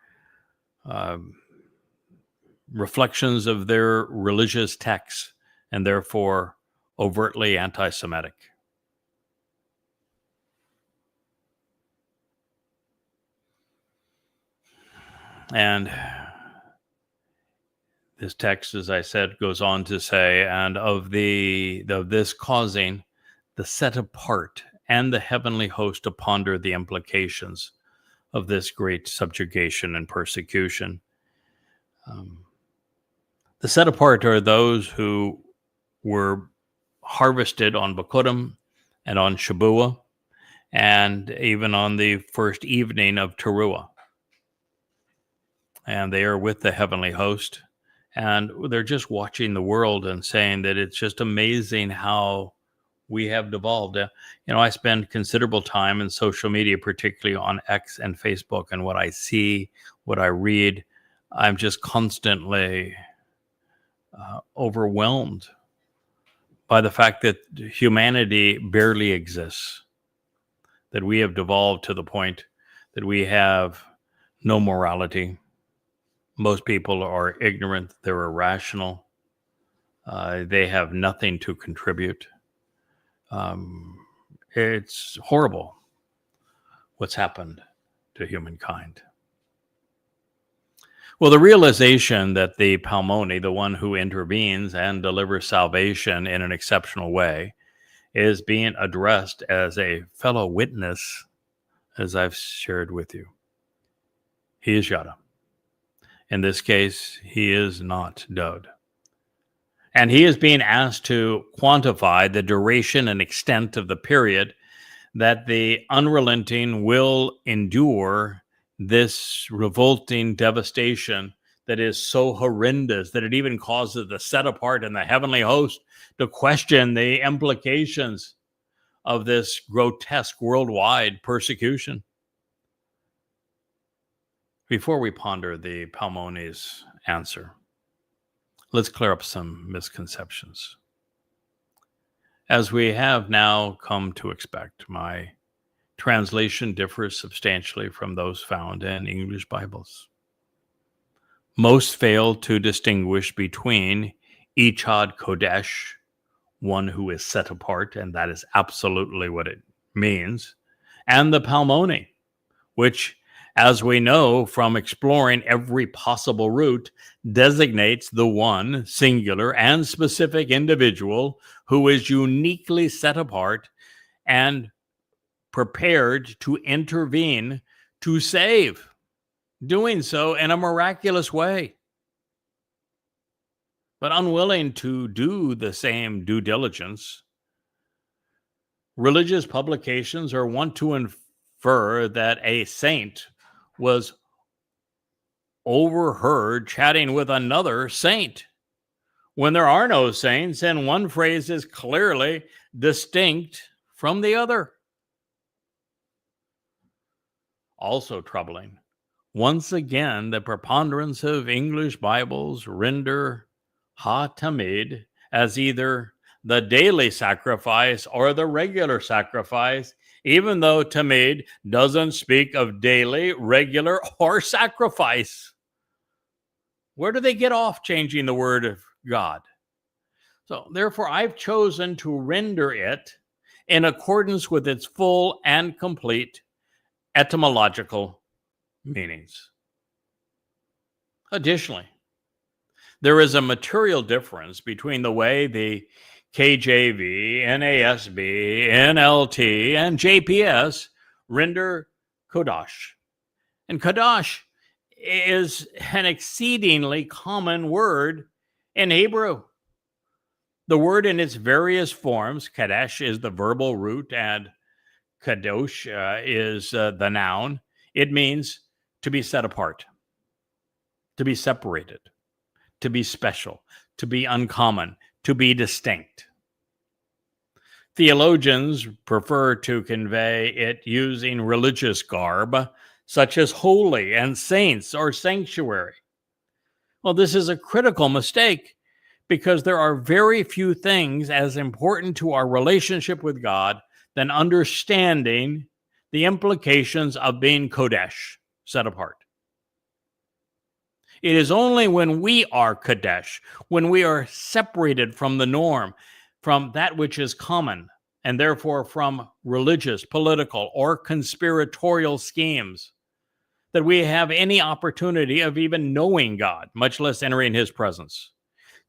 Speaker 1: reflections of their religious texts and therefore overtly anti-Semitic. And this text, as I said, goes on to say, and of this causing the set apart and the heavenly host to ponder the implications of this great subjugation and persecution. The set apart are those who were harvested on Bekurim and on Shabuah, and even on the first evening of Teruah. And they are with the heavenly host, and they're just watching the world and saying that it's just amazing how we have devolved. I spend considerable time in social media, particularly on X and Facebook, and what I see, what I read, I'm just constantly overwhelmed by the fact that humanity barely exists, that we have devolved to the point that we have no morality. Most people are ignorant, they're irrational, they have nothing to contribute. It's horrible what's happened to humankind. Well, the realization that the Palmoni, the one who intervenes and delivers salvation in an exceptional way, is being addressed as a fellow witness, as I've shared with you. He is Yada. In this case, he is not Dode. And he is being asked to quantify the duration and extent of the period that the unrelenting will endure this revolting devastation that is so horrendous that it even causes the set apart and the heavenly host to question the implications of this grotesque worldwide persecution. Before we ponder the Palmoni's answer, let's clear up some misconceptions. As we have now come to expect, my translation differs substantially from those found in English Bibles. Most fail to distinguish between Echad Kodesh, one who is set apart, and that is absolutely what it means, and the Palmoni, which, as we know from exploring every possible route, designates the one singular and specific individual who is uniquely set apart and prepared to intervene to save, doing so in a miraculous way. But unwilling to do the same due diligence, religious publications are wont to infer that a saint was overheard chatting with another saint when there are no saints and one phrase is clearly distinct from the other. Also troubling, once again, the preponderance of English Bibles render Ha Tamid as either the daily sacrifice or the regular sacrifice, even though Tamid doesn't speak of daily, regular, or sacrifice. Where do they get off changing the word of God? So therefore, I've chosen to render it in accordance with its full and complete etymological meanings. Additionally, there is a material difference between the way the KJV, NASB, NLT, and JPS render Kodash. And Kodash is an exceedingly common word in Hebrew. The word in its various forms, Kadesh is the verbal root and Kadosh is the noun. It means to be set apart, to be separated, to be special, to be uncommon, to be distinct. Theologians prefer to convey it using religious garb, such as holy and saints or sanctuary. Well, this is a critical mistake because there are very few things as important to our relationship with God than understanding the implications of being Kodesh, set apart. It is only when we are Kadesh, when we are separated from the norm, from that which is common, and therefore from religious, political, or conspiratorial schemes, that we have any opportunity of even knowing God, much less entering his presence.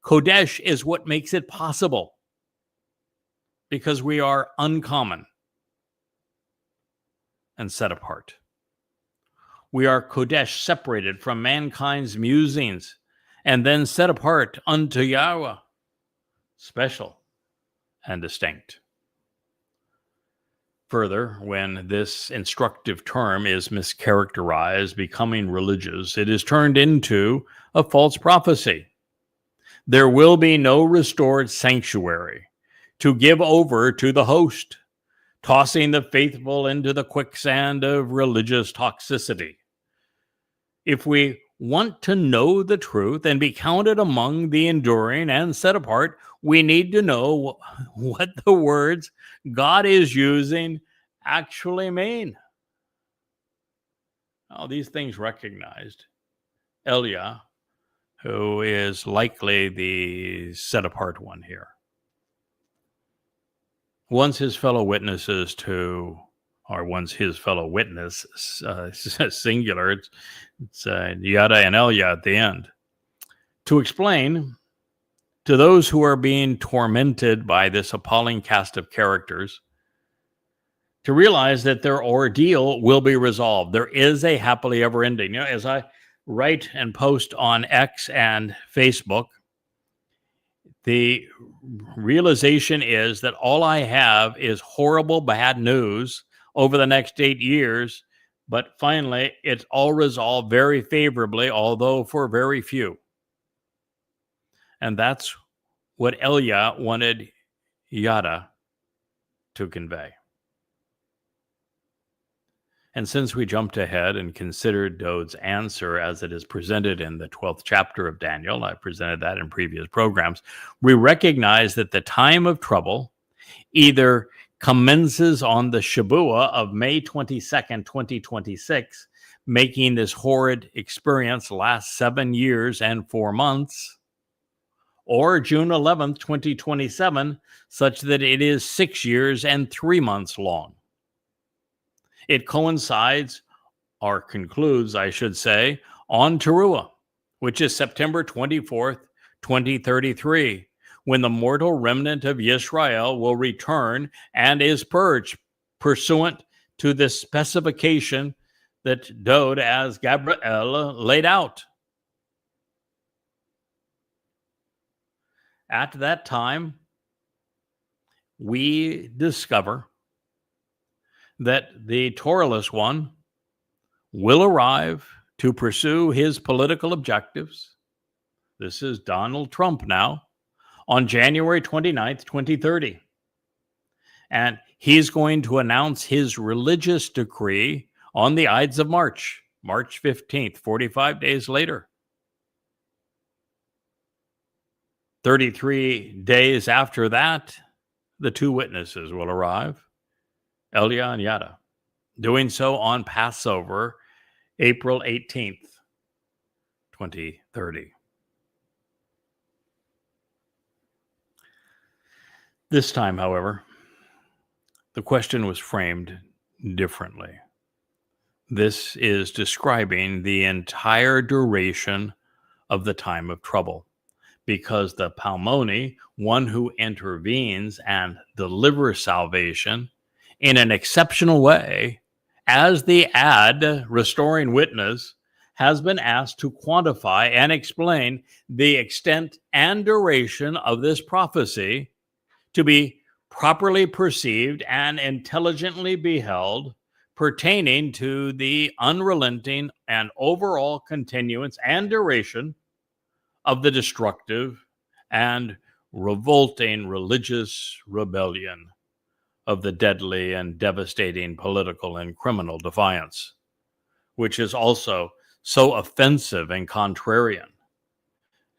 Speaker 1: Kodesh is what makes it possible, because we are uncommon. and set apart. We are Kodesh, separated from mankind's musings, and then set apart unto Yahweh, special and distinct. Further, when this instructive term is mischaracterized, becoming religious, it is turned into a false prophecy. There will be no restored sanctuary to give over to the host, tossing the faithful into the quicksand of religious toxicity. If we want to know the truth and be counted among the enduring and set apart, we need to know what the words God is using actually mean. Now, these things recognized, Elia, who is likely the set apart one here, once his fellow witness, singular, it's Yada and Elia at the end, to explain to those who are being tormented by this appalling cast of characters, to realize that their ordeal will be resolved. There is a happily ever ending. You know, as I write and post on X and Facebook, the realization is that all I have is horrible, bad news over the next 8 years, but finally it's all resolved very favorably, although for very few. And that's what Elia wanted Yada to convey. And since we jumped ahead and considered Dod's answer as it is presented in the 12th chapter of Daniel, I presented that in previous programs, we recognize that the time of trouble either commences on the Shabuah of May 22nd, 2026, making this horrid experience last 7 years and 4 months, or June 11th, 2027, such that it is 6 years and 3 months long. It coincides, or concludes, I should say, on Teruah, which is September 24th, 2033, when the mortal remnant of Yisrael will return and is purged, pursuant to the specification that Dod as Gabriel laid out. At that time, we discover that the Torahless one will arrive to pursue his political objectives. This is Donald Trump now, on January 29th, 2030. And he's going to announce his religious decree on the Ides of March, March 15th, 45 days later. 33 days after that, the two witnesses will arrive, Elia and Yada, doing so on Passover, April 18th, 2030. This time, however, the question was framed differently. This is describing the entire duration of the time of trouble, because the Palmoni, one who intervenes and delivers salvation in an exceptional way, as the restoring witness, has been asked to quantify and explain the extent and duration of this prophecy to be properly perceived and intelligently beheld, pertaining to the unrelenting and overall continuance and duration of the destructive and revolting religious rebellion of the deadly and devastating political and criminal defiance, which is also so offensive and contrarian,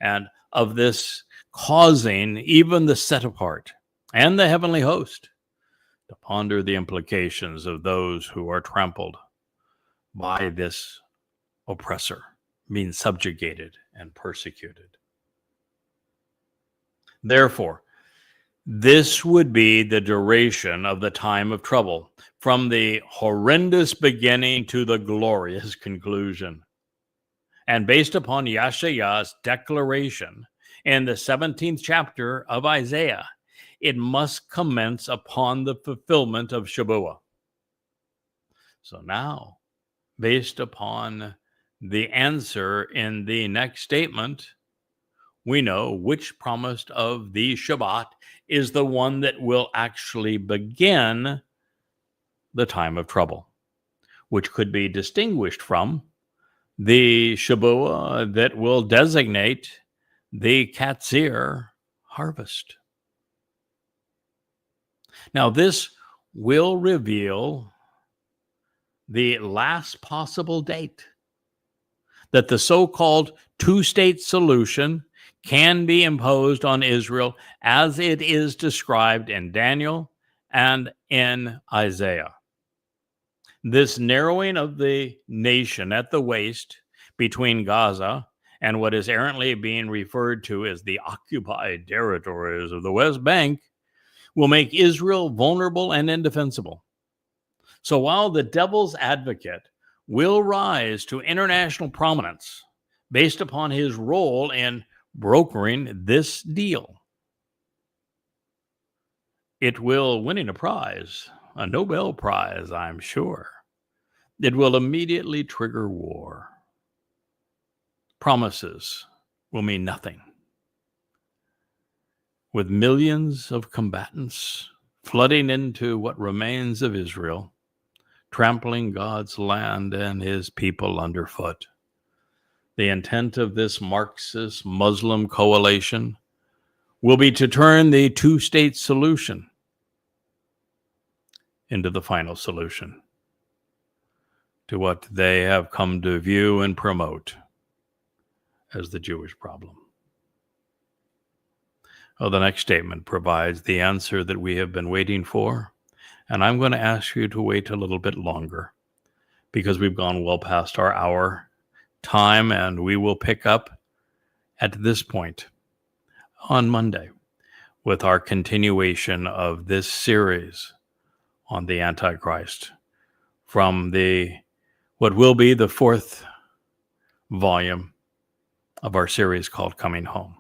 Speaker 1: and of this causing even the set apart and the heavenly host to ponder the implications of those who are trampled by this oppressor, being subjugated and persecuted. Therefore, this would be the duration of the time of trouble, from the horrendous beginning to the glorious conclusion. And based upon Yeshaya's declaration in the 17th chapter of Isaiah, it must commence upon the fulfillment of Shabuah. So now, based upon the answer in the next statement, we know which promise of the Shabbat is the one that will actually begin the time of trouble, which could be distinguished from the Shabuah that will designate the Katzir harvest. Now, this will reveal the last possible date that the so-called two-state solution can be imposed on Israel as it is described in Daniel and in Isaiah. This narrowing of the nation at the waist between Gaza and what is errantly being referred to as the occupied territories of the West Bank will make Israel vulnerable and indefensible. So while the devil's advocate will rise to international prominence based upon his role in brokering this deal, it will winning a prize, a Nobel Prize, I'm sure. It will immediately trigger war. Promises will mean nothing. With millions of combatants flooding into what remains of Israel, trampling God's land and his people underfoot. The intent of this Marxist Muslim coalition will be to turn the two-state solution into the final solution to what they have come to view and promote as the Jewish problem. Well, the next statement provides the answer that we have been waiting for, and I'm going to ask you to wait a little bit longer because we've gone well past our hour time, and we will pick up at this point on Monday with our continuation of this series on the Antichrist from what will be the 4th volume of our series called Coming Home.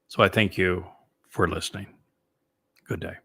Speaker 1: So I thank you for listening. Good day.